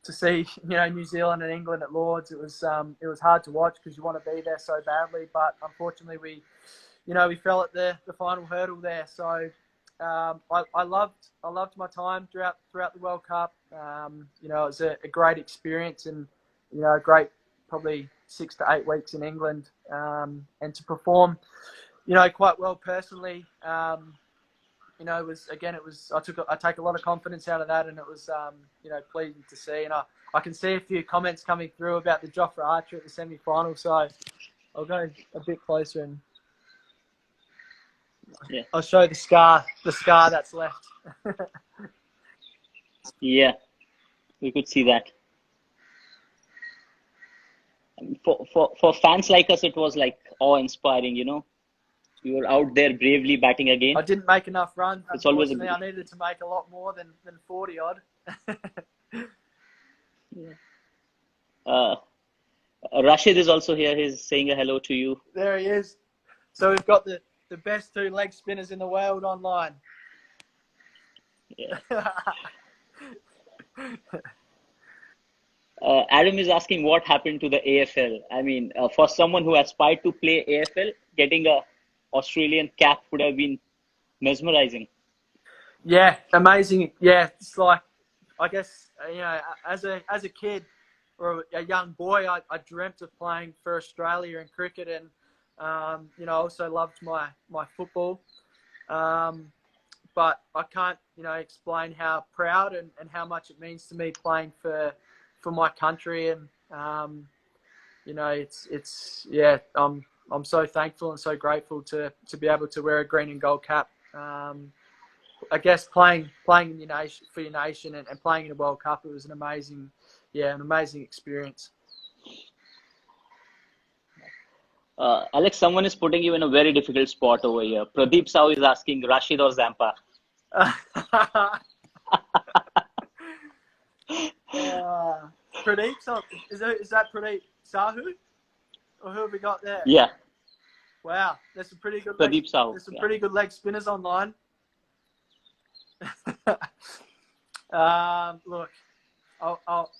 see New Zealand and England at Lords. It was hard to watch because you want to be there so badly, but unfortunately we fell at the final hurdle there. So I loved my time throughout the World Cup. It was a great experience and a great probably 6 to 8 weeks in England, and to perform quite well personally. It was I take a lot of confidence out of that, and it was pleasing to see. And I can see a few comments coming through about the Jofra Archer at the semi-final, so I'll go a bit closer and I'll show the scar that's left. Yeah, we could see that. For fans like us, it was like awe-inspiring. You were out there bravely batting again. I didn't make enough runs. It's always I needed to make a lot more than 40 odd. Yeah. Rashid is also here. He's saying a hello to you. There he is. So we've got the best 2 leg spinners in the world online. Yeah. Adam is asking what happened to the AFL. I mean, for someone who aspired to play AFL, getting a Australian cap would have been mesmerizing. Yeah, amazing. Yeah, it's like, I guess, as a kid or a young boy, I dreamt of playing for Australia in cricket, and I also loved my football. But I can't explain how proud and how much it means to me playing for my country, and I'm so thankful and so grateful to be able to wear a green and gold cap. I guess playing in your nation, for your nation, and playing in a World Cup, it was an amazing experience. Alex, someone is putting you in a very difficult spot over here. Pradeep Sahu is asking Rashid or Zampa. Pradeep, is that Pradeep Sahu? Or who have we got there? Yeah. Wow, there's some pretty good Pradeep Sahu. There's some pretty good leg spinners online. Look, I'll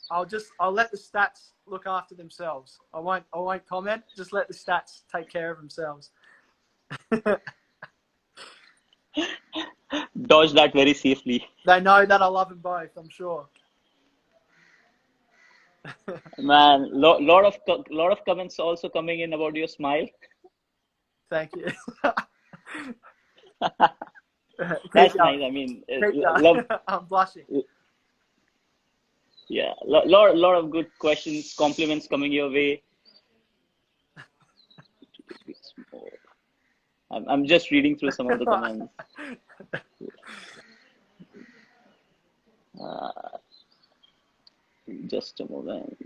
let the stats look after themselves. I won't comment. Just let the stats take care of themselves. Dodge that very safely. They know that I love them both, I'm sure. Man, lot of comments also coming in about your smile. Thank you. That's nice. I mean, love. I'm blushing. Yeah, lot of good questions, compliments coming your way. I'm just reading through some of the comments. Just a moment.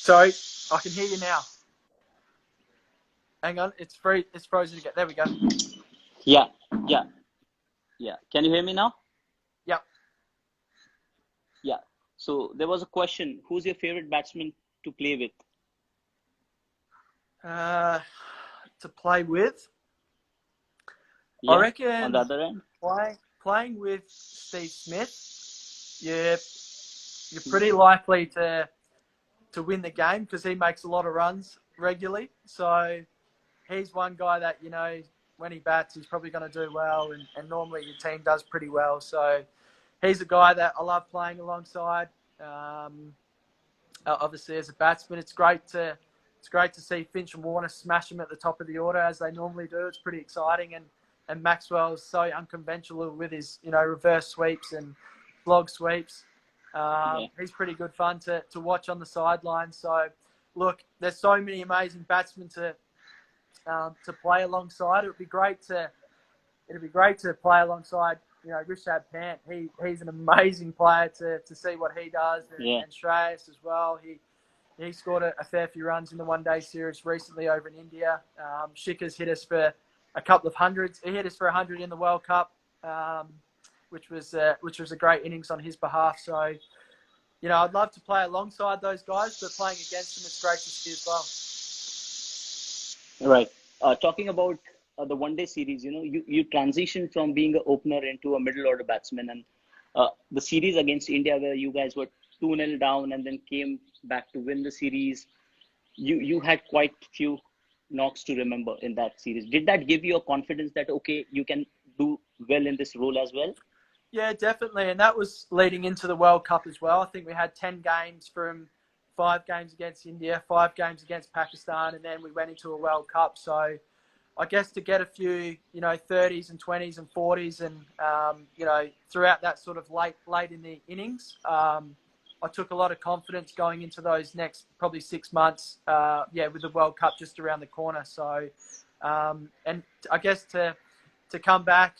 Sorry, I can hear you now. Hang on, it's frozen again. There we go. Yeah. Can you hear me now? Yep. Yeah. So there was a question: who's your favorite batsman to play with? To play with? Yeah, I reckon on the other end. Playing with Steve Smith, you're pretty likely to win the game because he makes a lot of runs regularly. So he's one guy that, when he bats, he's probably going to do well, and normally your team does pretty well. So he's a guy that I love playing alongside. Obviously, as a batsman, it's great to see Finch and Warner smash him at the top of the order as they normally do. It's pretty exciting, and Maxwell's so unconventional with his reverse sweeps and log sweeps. He's pretty good fun to watch on the sidelines. So look, there's so many amazing batsmen to play alongside. It'd be great to play alongside Rishabh Pant. He's an amazing player to see what he does, and Shreyas as well. He scored a fair few runs in the one-day series recently over in India. Shikhar's hit us for a couple of hundreds. He hit us for 100 in the World Cup, which was a great innings on his behalf. So, I'd love to play alongside those guys, but playing against them, it's great to see as well. Right. Talking about the one-day series, you transitioned from being an opener into a middle-order batsman, and the series against India, where you guys were 2-0 down and then came back to win the series, you had quite a few knocks to remember in that series. Did that give you a confidence that, okay, you can do well in this role as well? Yeah, definitely. And that was leading into the World Cup as well. I think we had 10 games from 5 games against India, 5 games against Pakistan, and then we went into a World Cup. So I guess to get a few, 30s and 20s and 40s and, throughout that sort of late in the innings, I took a lot of confidence going into those next probably 6 months, with the World Cup just around the corner. So, and I guess to come back,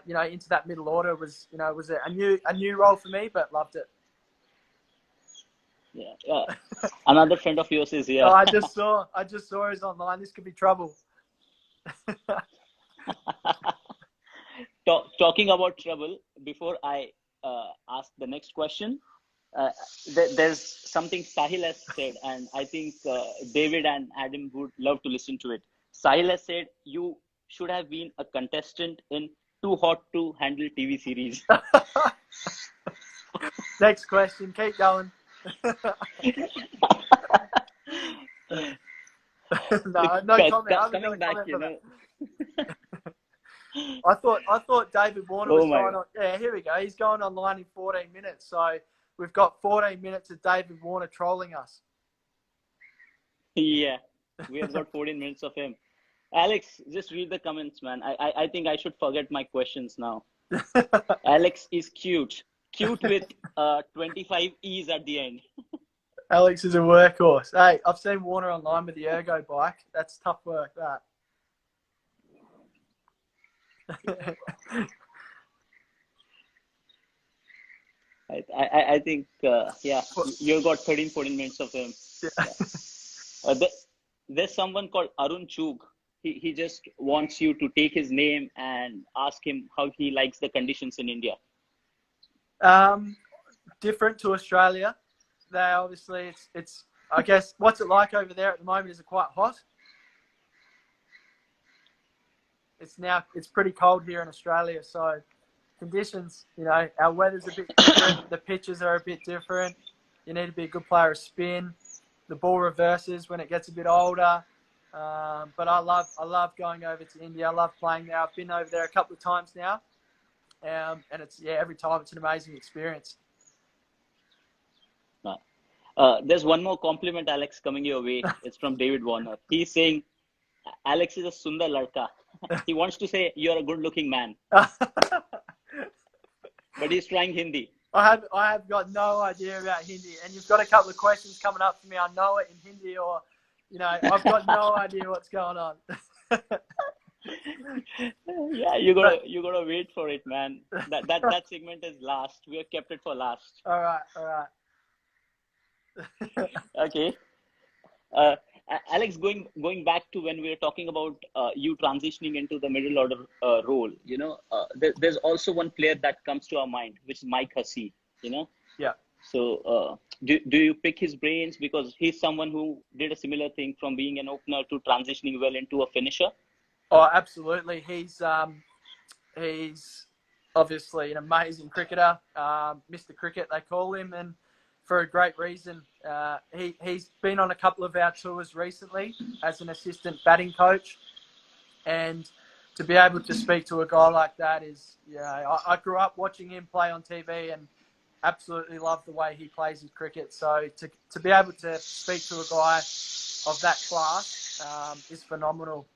into that middle order was a new role for me, but loved it. Yeah. Another friend of yours is here. Oh, I just saw he's online. This could be trouble. Talking about trouble, before I ask the next question, there's something Sahil has said, and I think David and Adam would love to listen to it. Sahil has said you should have been a contestant in Too Hot to Handle TV series. Next question. Keep going. No comment. Coming back, I thought David Warner was going on. Yeah, here we go. He's going online in 14 minutes. So we've got 14 minutes of David Warner trolling us. Yeah, we have got 14 minutes of him. Alex, just read the comments, man. I think I should forget my questions now. Alex is cute. Cute with 25 E's at the end. Alex is a workhorse. Hey, I've seen Warner online with the ergo bike. That's tough work, that. I think, yeah, you've got 13, 14 minutes of him. Yeah. There's someone called Arun Chug. He just wants you to take his name and ask him how he likes the conditions in India. Different to Australia. They obviously, it's I guess, what's it like over there at the moment? Is it quite hot? It's pretty cold here in Australia, so conditions, our weather's a bit different. The pitches are a bit different. You need to be a good player of spin. The ball reverses when it gets a bit older. But I love going over to India. I love playing there. I've been over there a couple of times now. And every time it's an amazing experience. There's one more compliment, Alex, coming your way. It's from David Warner. He's saying, Alex is a sundar ladka. He wants to say you're a good-looking man. But he's trying Hindi. I have got no idea about Hindi. And you've got a couple of questions coming up for me. I know it in Hindi or, I've got no idea what's going on. Yeah, you gotta wait for it, man. That segment is last. We have kept it for last. All right. Okay. Alex, going back to when we were talking about you transitioning into the middle order role, there's also one player that comes to our mind, which is Mike Hussey, Yeah. So do you pick his brains because he's someone who did a similar thing from being an opener to transitioning well into a finisher? Oh, absolutely. He's obviously an amazing cricketer, Mr. Cricket they call him, and for a great reason. He's been on a couple of our tours recently as an assistant batting coach, and to be able to speak to a guy like that is, I grew up watching him play on TV and absolutely love the way he plays his cricket. So to be able to speak to a guy of that class is phenomenal.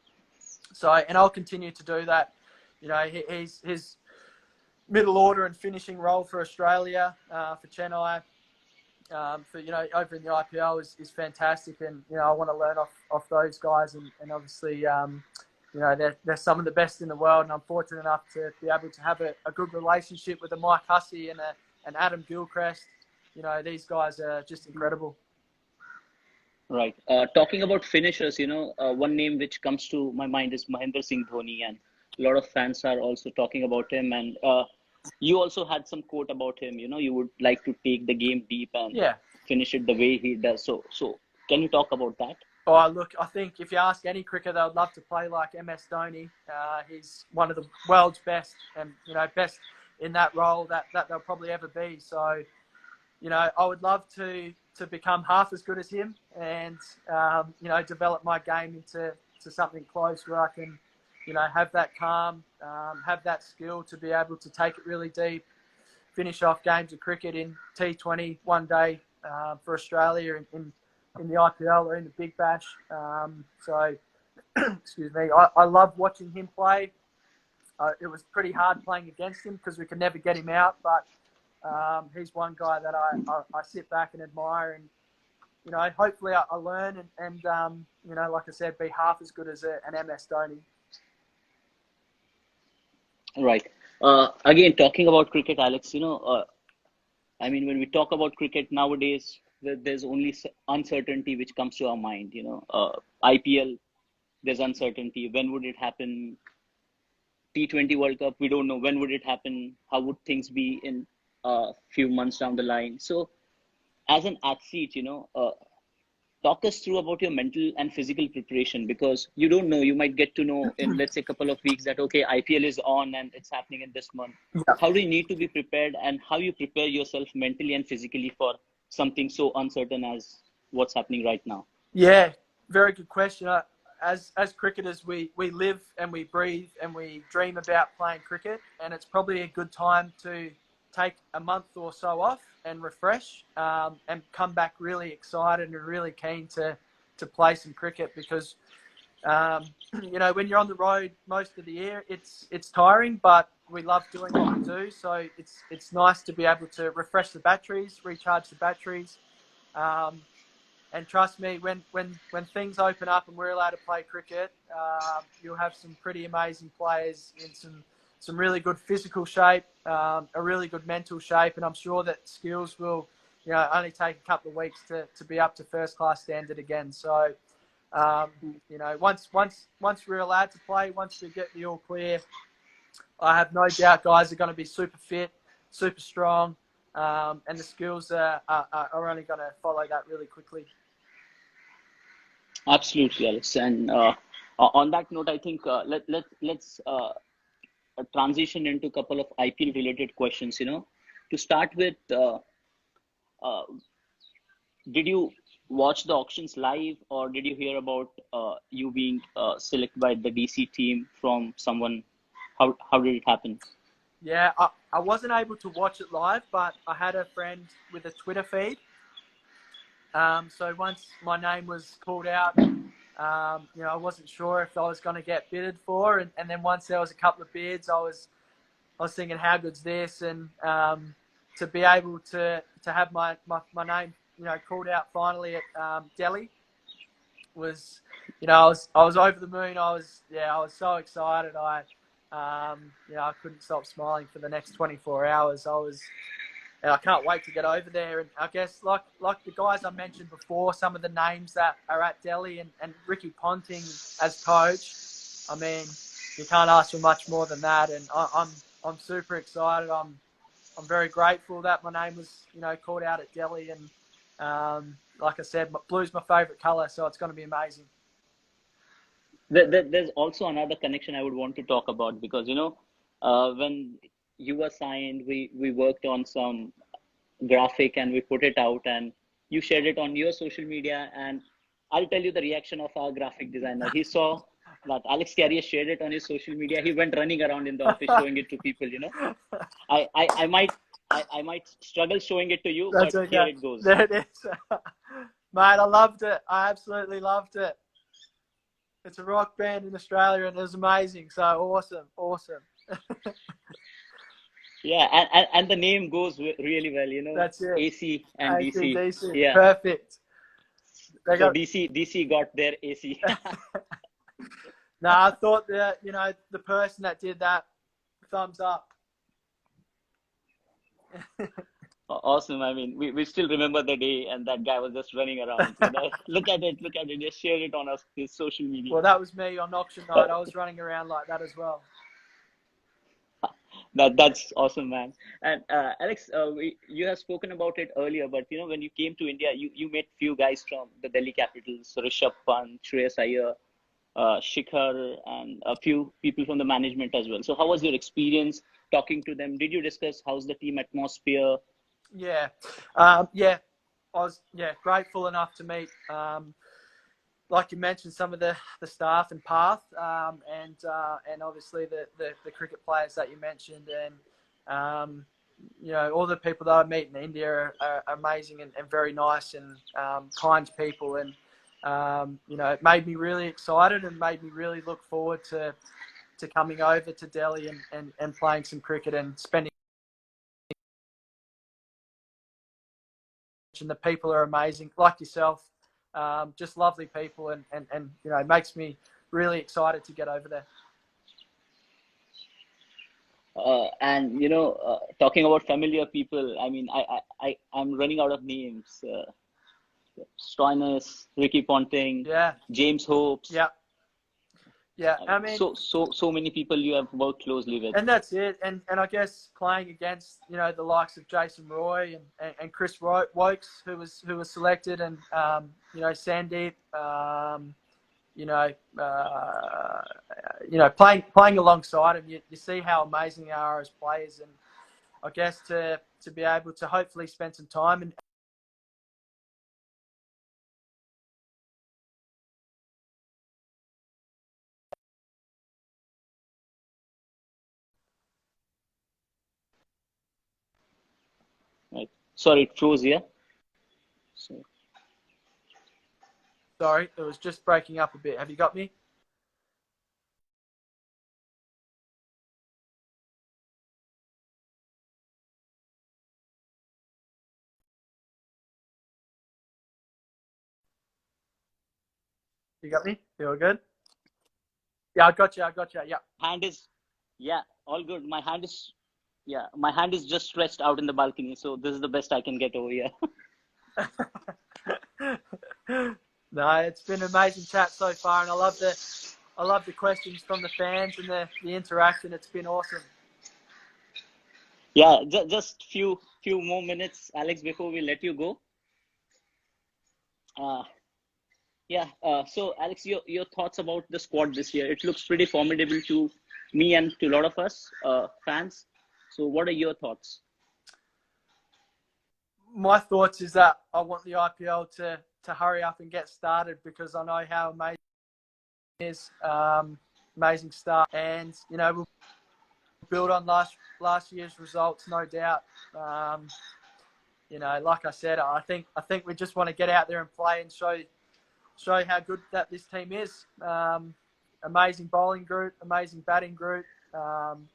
So, and I'll continue to do that. He's his middle order and finishing role for Australia, for Chennai, for over in the IPL is fantastic, and I want to learn off those guys, and obviously they're some of the best in the world, and I'm fortunate enough to be able to have a good relationship with a Mike Hussey and an Adam Gilchrist. These guys are just incredible. Right. Talking about finishers, one name which comes to my mind is Mahendra Singh Dhoni, and a lot of fans are also talking about him. And you also had some quote about him. You would like to take the game deep and finish it the way he does. So can you talk about that? Oh, look, I think if you ask any cricketer, they'd love to play like MS Dhoni. He's one of the world's best, and best in that role that they'll probably ever be. So, I would love to become half as good as him, and develop my game into something close where I can, have that calm, have that skill to be able to take it really deep, finish off games of cricket in T20 one day for Australia in the IPL or in the Big Bash. So, excuse me, I love watching him play. It was pretty hard playing against him because we could never get him out, but he's one guy that I sit back and admire, and hopefully I learn and like I said, be half as good as an MS Dhoni. Right. Again, talking about cricket, Alex, I mean, when we talk about cricket nowadays, there's only uncertainty which comes to our mind. IPL, there's uncertainty. When would it happen? T20 World Cup, we don't know when would it happen. How would things be in a few months down the line? So, as an athlete, talk us through about your mental and physical preparation, because you don't know. You might get to know in, let's say, a couple of weeks that, okay, IPL is on and it's happening in this month. Yeah. How do you need to be prepared, and how you prepare yourself mentally and physically for something so uncertain as what's happening right now? Yeah, very good question. As cricketers, we live and we breathe and we dream about playing cricket, and it's probably a good time to take a month or so off and refresh, and come back really excited and really keen to to play some cricket because you know, when you're on the road most of the year, it's tiring, but we love doing what we do. So it's nice to be able to refresh the batteries, recharge the batteries, and trust me, when things open up and we're allowed to play cricket, you'll have some pretty amazing players in some really good physical shape, a really good mental shape, and I'm sure that skills will, you know, only take a couple of weeks to be up to first class standard again. So, you know, once we're allowed to play, once we get the all clear, I have no doubt guys are going to be super fit, super strong, and the skills are only going to follow that really quickly. Absolutely, Alex. And on that note, I think let's transition into a couple of IPL related questions. You know, to start with, did you watch the auctions live, or did you hear about you being selected by the DC team from someone? How did it happen? Yeah, I wasn't able to watch it live, but I had a friend with a Twitter feed. So once my name was called out, you know, I wasn't sure if I was going to get bidded for, and then once there was a couple of bids, I was thinking, how good's this? And to be able to have my name, you know, called out finally at Delhi was, you know, I was over the moon. I was so excited. You know, I couldn't stop smiling for the next 24 hours. And I can't wait to get over there. And I guess like the guys I mentioned before, some of the names that are at Delhi and Ricky Ponting as coach, I mean, you can't ask for much more than that. And I'm super excited. I'm very grateful that my name was, you know, called out at Delhi. And like I said, blue's my favourite colour, so it's going to be amazing. There's also another connection I would want to talk about because, you know, when you were signed, we worked on some graphic and we put it out and you shared it on your social media, and I'll tell you the reaction of our graphic designer. He saw that Alex Carey shared it on his social media. He went running around in the office showing it to people, you know. I might struggle showing it to you, That's but okay. here it goes. There it is. Mate, I loved it. I absolutely loved it. It's a rock band in Australia and it was amazing. So awesome. Yeah, and the name goes really well, you know. That's it. AC and DC. DC. Yeah. Perfect. So DC got their AC. No, I thought that, you know, the person that did that, thumbs up. Awesome. I mean, we still remember the day and that guy was just running around. You know, look at it. Just share it on his social media. Well, that was me on auction night. I was running around like that as well. That's awesome, man. And Alex, you have spoken about it earlier, but you know, when you came to India, you met few guys from the Delhi Capitals, Rishabh Pant, Shreyas Iyer, Shikhar, and a few people from the management as well. So how was your experience talking to them? Did you discuss how's the team atmosphere? Yeah. I was grateful enough to meet, like you mentioned, some of the staff and path, and obviously the cricket players that you mentioned, and you know, all the people that I meet in India are amazing and very nice and kind people, and you know, it made me really excited and made me really look forward to coming over to Delhi and playing some cricket and spending. And the people are amazing, like yourself, just lovely people, and you know, it makes me really excited to get over there. And you know, talking about familiar people, I mean, I'm running out of names. Stoinis, Ricky Ponting, James Hopes. Yeah, I mean, so many people you have worked closely with. And that's it. And I guess playing against, you know, the likes of Jason Roy and Chris Wokes, who was selected, and you know, Sandeep, you know, playing alongside him, you see how amazing they are as players, and I guess to be able to hopefully spend some time and Right. Sorry, it froze here. So, Sorry, it was just breaking up a bit. Have you got me? You got me? You all good? Yeah, I got you. Yeah. Hand is, yeah, all good. My hand is, yeah, my hand is just stretched out in the balcony. So this is the best I can get over here. No, it's been an amazing chat so far, and I love the questions from the fans and the interaction. It's been awesome. Yeah, just few more minutes, Alex, before we let you go. Yeah. So, Alex, your thoughts about the squad this year? It looks pretty formidable to me and to a lot of us fans. So, what are your thoughts? My thoughts is that I want the IPL to hurry up and get started, because I know how amazing it is. Amazing start, and we'll build on last year's results, no doubt. Like I said, I think we just want to get out there and play and show how good that this team is. Amazing bowling group, amazing batting group,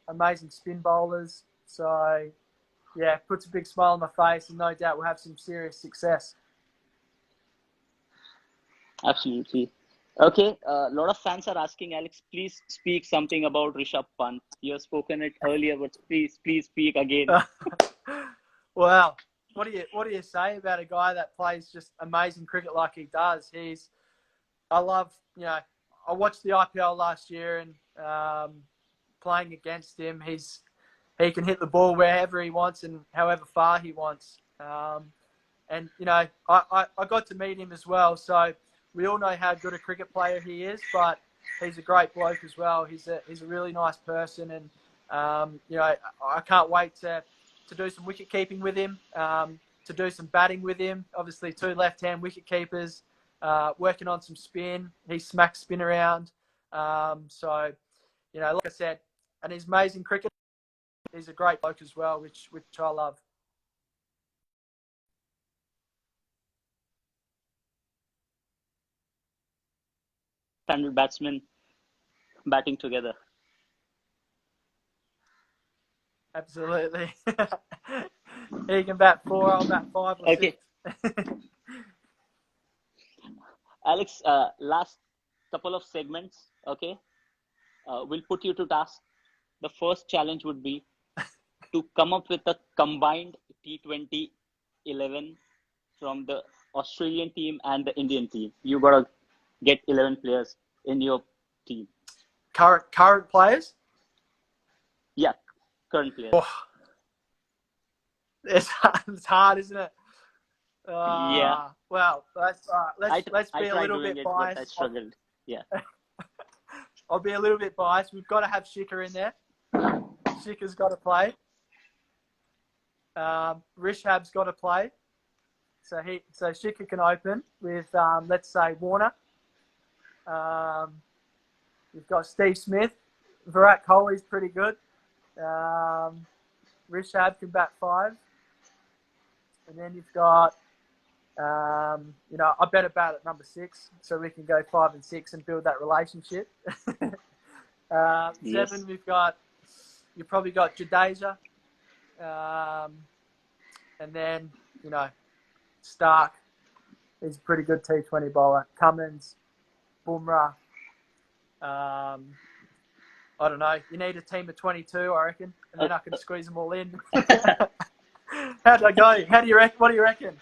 amazing spin bowlers. So, yeah, puts a big smile on my face, and no doubt we'll have some serious success. Absolutely. Okay. A lot of fans are asking, Alex, please speak something about Rishabh Pant. You have spoken it earlier, but please speak again. Well, what do you say about a guy that plays just amazing cricket like he does? I watched the IPL last year, and playing against him, he can hit the ball wherever he wants and however far he wants. And I got to meet him as well, so we all know how good a cricket player he is, but he's a great bloke as well. He's a really nice person, and I can't wait to do some wicket keeping with him, to do some batting with him. Obviously, 2 left-hand wicket keepers, working on some spin. He smacks spin around. So, like I said, and he's amazing cricket. He's a great bloke as well, which I love. Standard batsmen batting together. Absolutely. He can bat 4, I'll bat 5 or Okay. 6. Alex, last couple of segments, okay? We'll put you to task. The first challenge would be to come up with a combined T20 11 from the Australian team and the Indian team. You gotta get 11 players in your team. Current players? Yeah, current players. Oh, it's hard, isn't it? Yeah. Well, let's be a little bit biased. I struggled. Yeah. I'll be a little bit biased. We've got to have Shikhar in there. Shikhar's got to play. Rishabh's got to play. So Shikhar can open with let's say Warner. You've got Steve Smith. Virat Kohli's pretty good. Rishabh can bat 5. And then you've got, I better bat at number 6 so we can go 5 and 6 and build that relationship. 7, you've probably got Jadeja. And then, Stark is a pretty good T20 bowler. Cummins, Bumrah. I don't know. You need a team of 22, I reckon, and then I can squeeze them all in. How'd I go? How do you reckon? What do you reckon?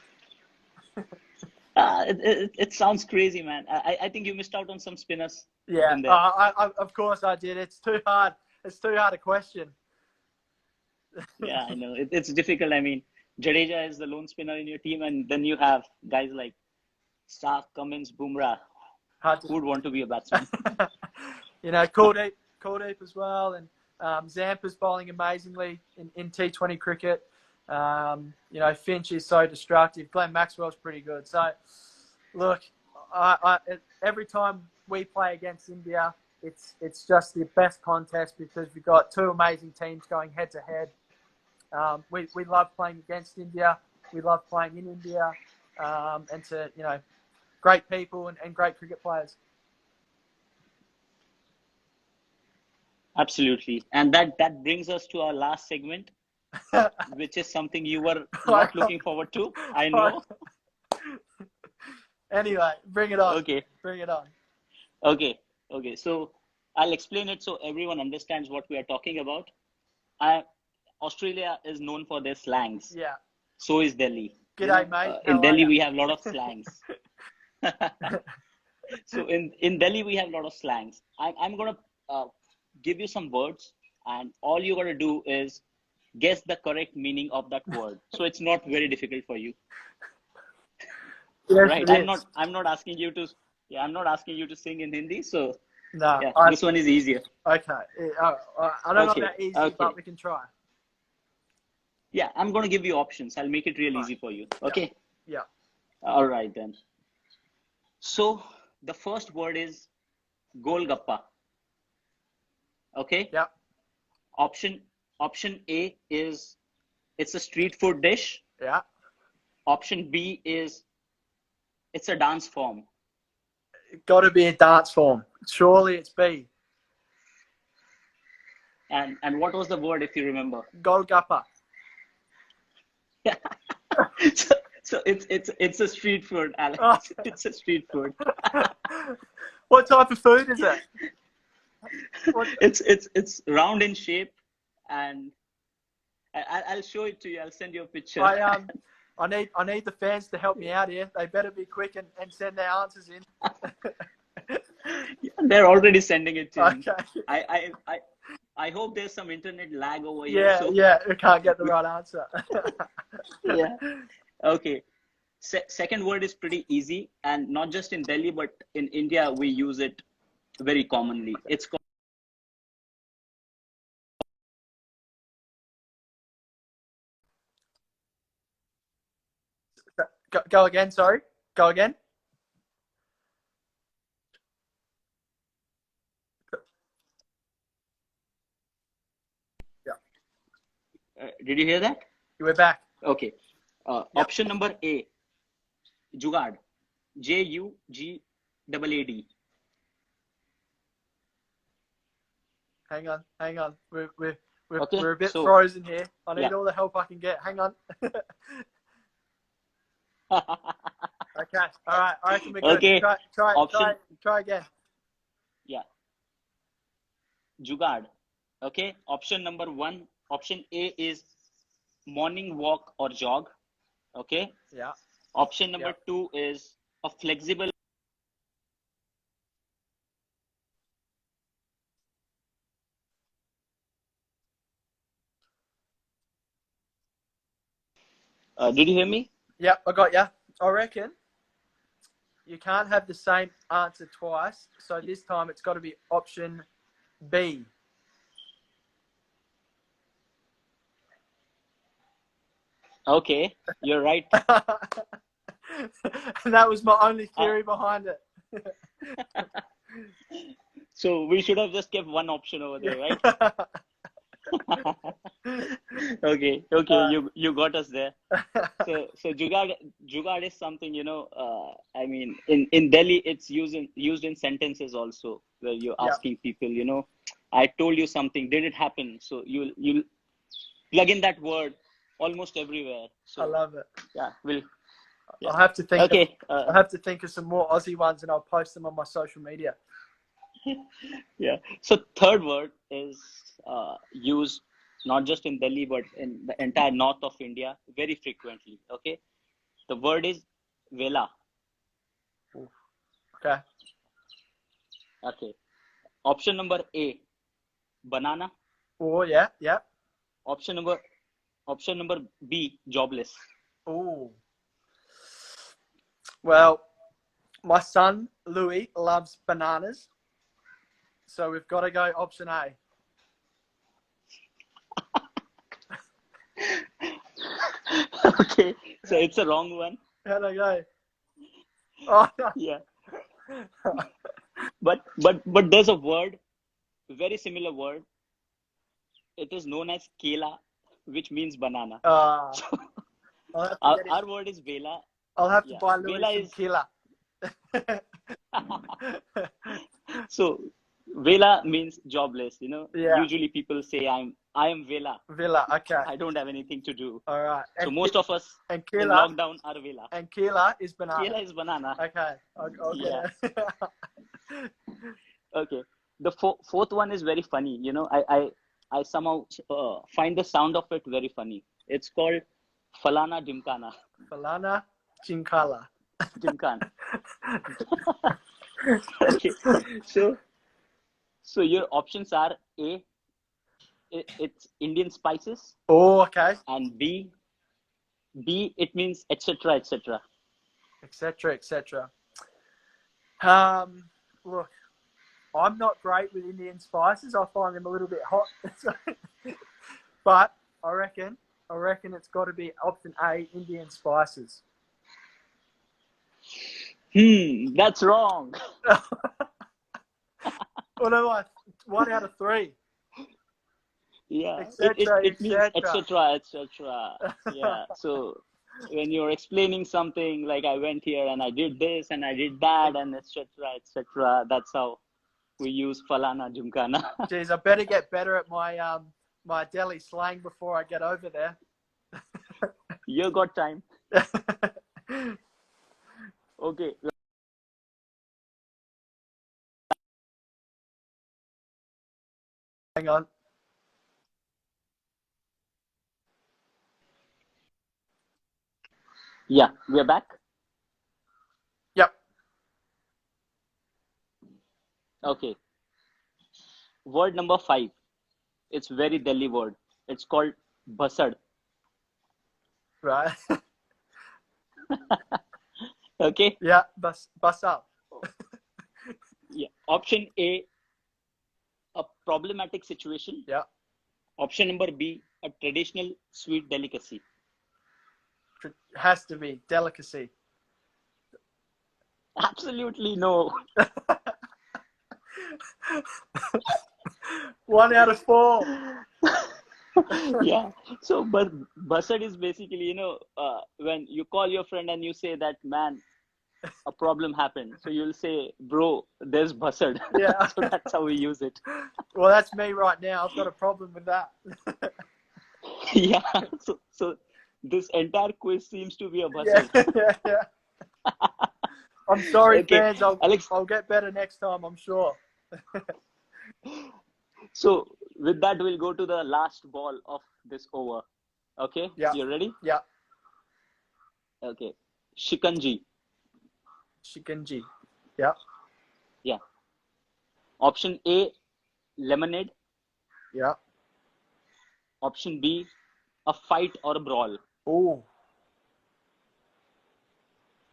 It sounds crazy, man. I think you missed out on some spinners. Yeah, of course I did. It's too hard. It's too hard a question. Yeah, I know. It's difficult. I mean, Jadeja is the lone spinner in your team, and then you have guys like Stark, Cummins, Bumrah. Who would want to be a batsman? Kuldeep as well, and Zampa's bowling amazingly in T20 cricket. Finch is so destructive. Glenn Maxwell's pretty good. So, look, every time we play against India, it's just the best contest because we've got 2 amazing teams going head to head. We love playing against India. We love playing in India, and great people and great cricket players. Absolutely. And that brings us to our last segment, which is something you were not looking forward to. I know. Anyway, bring it on. Okay. Bring it on. Okay. So I'll explain it so everyone understands what we are talking about. Australia is known for their slangs. Yeah. So is Delhi. G'day, mate. In Delhi, we have a lot of slangs. So in Delhi, we have a lot of slangs. I'm going to give you some words, and all you got to do is guess the correct meaning of that word. So it's not very difficult for you. Yes, right? I'm not asking you to. Yeah, I'm not asking you to sing in Hindi. So no, yeah, this one is easier. Okay. I don't know about easy, but we can try. Yeah, I'm going to give you options. I'll make it real easy for you. Okay? Yeah. All right, then. So, the first word is Golgappa. Okay? Yeah. Option A is it's a street food dish. Yeah. Option B is it's a dance form. It's got to be a dance form. Surely it's B. And what was the word, if you remember? Golgappa. Yeah. So it's a street food, Alex. Oh. It's a street food. What type of food is it? It's round in shape, and I'll show it to you. I'll send you a picture. I need the fans to help me out here. They better be quick and send their answers in. Yeah, they're already sending it to me. Okay. I hope there's some internet lag over here. Yeah, we can't get the right answer. Yeah. Okay. Second word is pretty easy, and not just in Delhi, but in India, we use it very commonly. It's called. Go again, sorry. Go again. Yeah. Did you hear that? We're back. Okay. Option number A, Jugaad. Jugaad. Hang on. We're Okay, a bit so, frozen here. I need all the help I can get. Hang on. Okay. All right. I reckon we're good. Okay. Try again. Yeah. Jugaad. Okay. Option number 1. Option A is morning walk or jog. Okay. Yeah. Option number 2 is a flexible. Did you hear me? Yeah, I got you. I reckon you can't have the same answer twice. So this time it's got to be option B. Okay, you're right. And that was my only theory behind it. So we should have just kept one option over there, right? Okay, you got us there. So Jugaad is something, I mean, in Delhi it's used in sentences also, where you're asking people, I told you something, did it happen? So you'll plug in that word almost everywhere. So I love it. yeah, I'll have to think. Okay. I'll have to think of some more Aussie ones, and I'll post them on my social media. Yeah. So third word is used not just in Delhi, but in the entire north of India very frequently. Okay. The word is vela. Okay. Okay. Option number A, banana. Oh yeah. Option number B, jobless. Oh. Well, my son Louis loves bananas, so we've got to go option A. Okay, so it's a wrong one. How'd I go? Oh, no. Yeah. But there's a word, very similar word. It is known as kela, which means banana. Our word is vela. I'll have to buy Louis Vela some is killer. So Vela means jobless. Yeah. Usually people say I am Vela. Villa. Okay. I don't have anything to do. All right. So most of us and in Keela, lockdown are Vela. and Keela is banana. Keela is banana. Okay. I'll get Yeah. it. Okay. The fourth one is very funny. I somehow find the sound of it very funny. It's called Falana Jimkana. Falana Chinkala. Jimkana. Okay. So your options are A, it's Indian spices, Oh, okay. and B, it means etc. etc. Etc. etc. Look, I'm not great with Indian spices. I find them a little bit hot. But I reckon it's got to be option A, Indian spices. That's wrong. What am I? 1 out of 3. Yeah, Etc., it means etc. etc. Yeah. So when you're explaining something like I went here and I did this and I did that and etc. That's how we use Falana Jumkana. Jeez, I better get better at my my Delhi slang before I get over there. You got time. Okay. Hang on. Yeah, we're back. Yep. Okay. Word number 5. It's very Delhi word. It's called basad. Right. Okay. Yeah. Bus up. Yeah. Option A, a problematic situation. Yeah. Option number B, a traditional sweet delicacy. Has to be delicacy. Absolutely no. 1 out of 4. Yeah. So, but basad is basically, when you call your friend and you say that, man, a problem happened. So you'll say, bro, there's basad. Yeah. So that's how we use it. Well, that's me right now. I've got a problem with that. Yeah. So this entire quiz seems to be a basad. Yeah. I'm sorry, Okay, fans. Alex. I'll get better next time, I'm sure. So with that, we'll go to the last ball of this over. Okay? Yeah. You ready? Yeah. Okay. Shikanji. Shikanji. Yeah. Yeah. Option A, lemonade. Yeah. Option B, a fight or a brawl. Oh.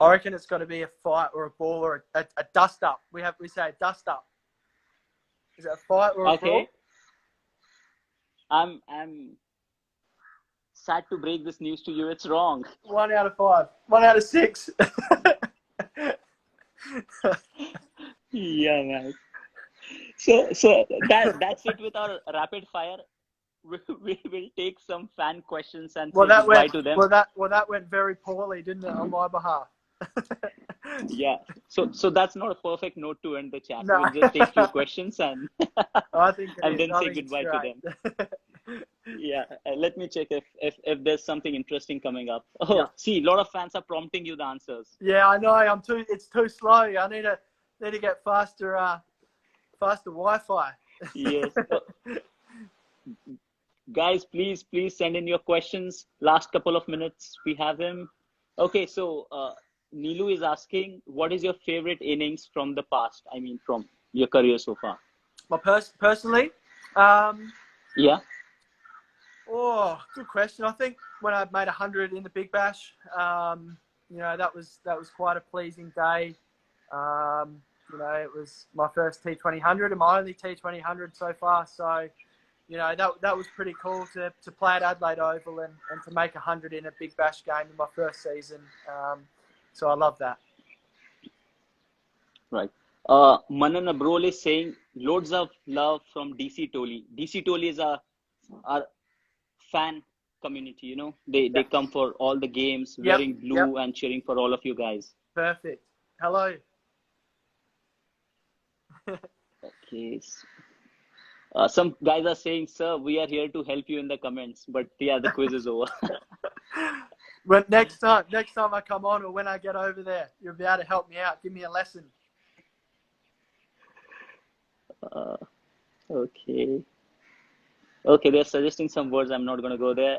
I reckon it's got to be a fight or a ball or a dust up. We say a dust up. Is it a fight or a brawl? Okay. I'm sad to break this news to you. It's wrong. 1 out of 5. 1 out of 6. Yeah, man. So that's it with our rapid fire. We will take some fan questions and say goodbye to them. Well, that went very poorly, didn't it, on my behalf? Yeah. So that's not a perfect note to end the chat. No. We'll just take few questions and I think and then say goodbye to them. Yeah. Let me check if there's something interesting coming up. Oh, Yeah. See, a lot of fans are prompting you the answers. Yeah, I know. It's too slow. I need to get faster Wi-Fi. Yes. Guys, please send in your questions. Last couple of minutes, we have him. Okay, so Neelu is asking, what is your favorite innings from the past? I mean, from your career so far. My personally, Yeah. oh, good question. I think when I made 100 in the Big Bash, that was quite a pleasing day. It was my first T20 and my only T20 so far. So, that was pretty cool to play at Adelaide Oval and to make 100 in a Big Bash game in my first season. So I love that. Right. Manan Abrol is saying loads of love from DC Toli. DC Toli is our fan community. They come for all the games, wearing blue and cheering for all of you guys. Perfect. Hello. Okay. Some guys are saying, "Sir, we are here to help you" in the comments, but yeah, the quiz is over. But next time I come on, or when I get over there, you'll be able to help me out. Give me a lesson. Okay. Okay, they're suggesting some words. I'm not going to go there.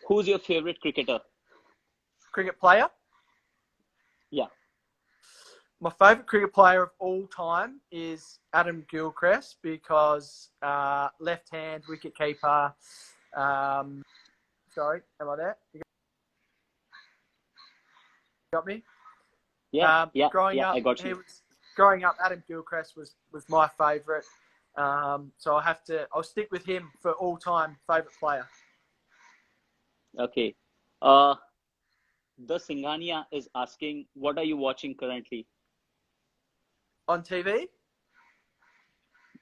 Who's your favorite cricketer? Cricket player? Yeah. My favourite cricket player of all time is Adam Gilchrist because left-hand wicket keeper. Sorry, am I there? You got me? Yeah, Growing up, I got you. Adam Gilchrist was my favourite. So I'll stick with him for all-time favourite player. Okay. The Singhania is asking, what are you watching currently? On TV?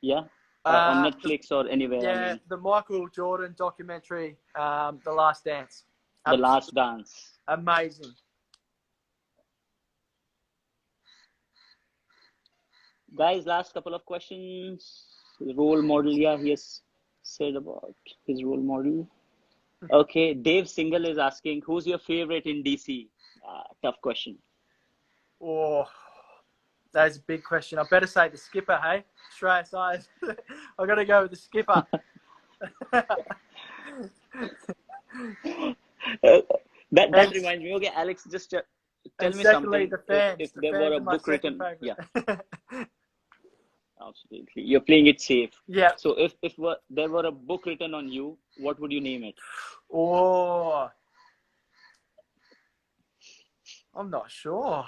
Yeah. On Netflix or anywhere. Yeah, I mean, the Michael Jordan documentary, The Last Dance. The Last Dance. Amazing. Guys, last couple of questions. Role model, yeah, he has said about his role model. Okay, Dave Single is asking, who's your favorite in DC? Tough question. Oh, that is a big question. I better say the skipper, hey? Shreyas Iyer. I got to go with the skipper. That reminds me. Okay, Alex, just tell me something. The fans. If The there fans were a are my book written, favorite. yeah, absolutely. You're playing it safe. Yeah. So if there were a book written on you, what would you name it? Oh, I'm not sure.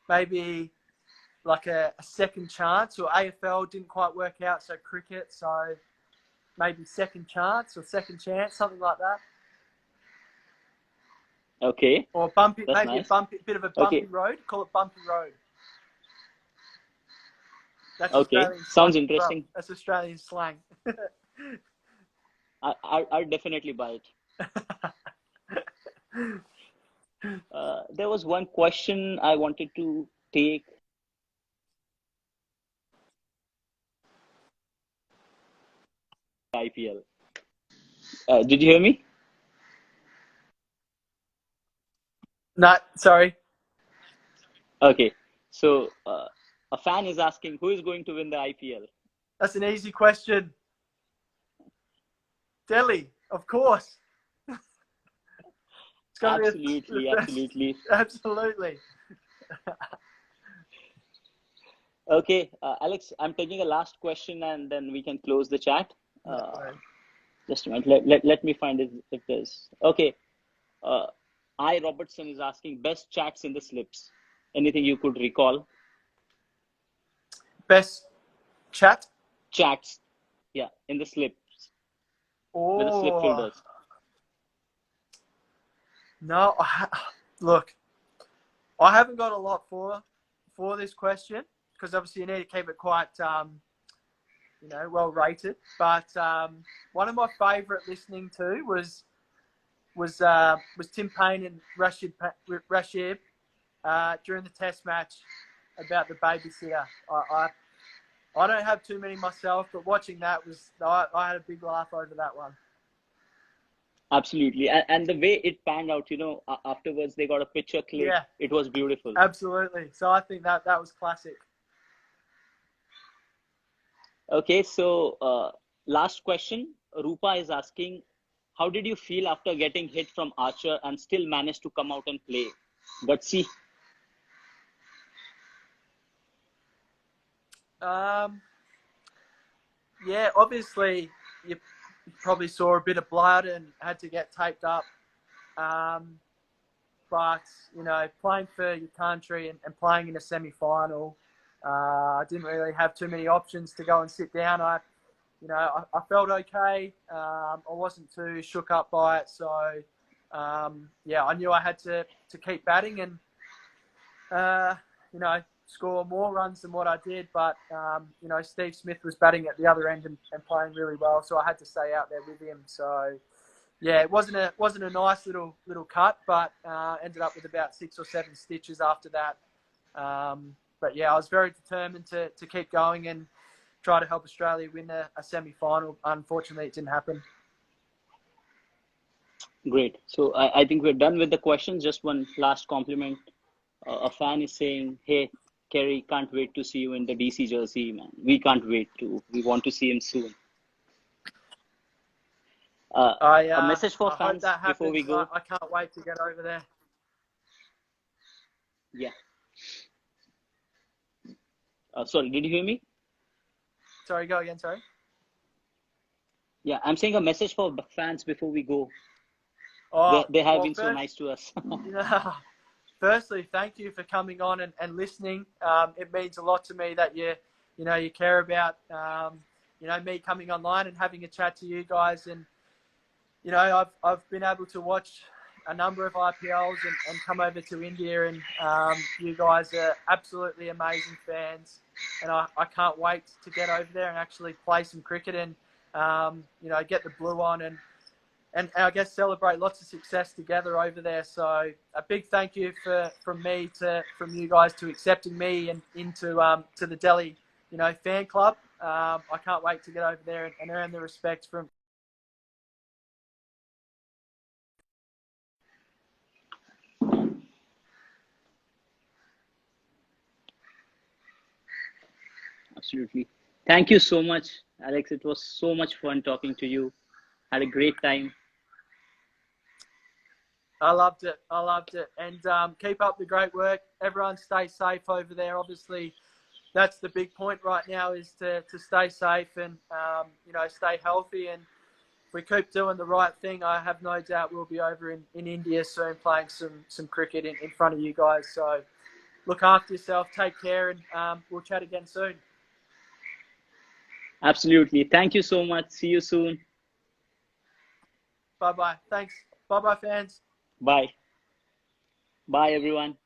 Maybe like a second chance, or AFL didn't quite work out, so cricket, so maybe second chance or second chance, something like that. Okay. Or bumpy, That's maybe nice. a bit of a bumpy Okay. road. Call it bumpy road. That's Okay. Australian Sounds slang. interesting. That's Australian slang. I'll definitely buy it. There was one question I wanted to take. IPL. Did you hear me? No, sorry. Okay. So a fan is asking, who is going to win the IPL? That's an easy question. Delhi, of course. It's gotta Absolutely. Absolutely. Okay, Alex, I'm taking a last question and then we can close the chat. Just a minute. Let me find it if there's. Okay. I. Robertson is asking, best chats in the slips. Anything you could recall? Best chat? Chats. Yeah, in the slips. Oh. With the slip fielders. No, look, I haven't got a lot for this question because obviously you need to keep it quite, well rated. But one of my favourite listening to was Tim Payne and Rashid during the Test match about the babysitter. I don't have too many myself, but watching that I had a big laugh over that one. Absolutely. And the way it panned out, afterwards they got a picture click. Yeah. It was beautiful. Absolutely. So I think that was classic. Okay, so last question. Rupa is asking, how did you feel after getting hit from Archer and still managed to come out and play? Gutsy. Yeah, obviously you probably saw a bit of blood and had to get taped up. But, playing for your country and playing in a semi-final, I didn't really have too many options to go and sit down. I felt okay. I wasn't too shook up by it. So, I knew I had to keep batting and, score more runs than what I did. But, Steve Smith was batting at the other end and playing really well. So I had to stay out there with him. So, yeah, it wasn't a nice little cut, but ended up with about 6 or 7 stitches after that. But yeah, I was very determined to keep going and try to help Australia win a semi-final. Unfortunately, it didn't happen. Great. So I think we're done with the questions. Just one last compliment. A fan is saying, "Hey, Carey, can't wait to see you in the DC jersey, man. We can't wait to. We want to see him soon." A message for I hope fans that before we happens. go. I can't wait to get over there. Yeah. Sorry, did you hear me? Sorry, go again. Sorry. Yeah, I'm saying a message for fans before we go. Oh, They have well, been so nice to us. firstly, thank you for coming on and listening. It means a lot to me that you care about me coming online and having a chat to you guys. And I've been able to watch a number of IPLs and come over to India, and you guys are absolutely amazing fans. And I can't wait to get over there and actually play some cricket and get the blue on and I guess celebrate lots of success together over there. So a big thank you from you guys to accepting me and into to the Delhi fan club. I can't wait to get over there and earn the respect from. Absolutely. Thank you so much, Alex. It was so much fun talking to you. Had a great time. I loved it. And keep up the great work. Everyone stay safe over there. Obviously, that's the big point right now is to stay safe and, stay healthy. And if we keep doing the right thing, I have no doubt we'll be over in India soon playing some cricket in front of you guys. So look after yourself. Take care. And we'll chat again soon. Absolutely. Thank you so much. See you soon. Bye-bye. Thanks. Bye-bye, fans. Bye. Bye, everyone.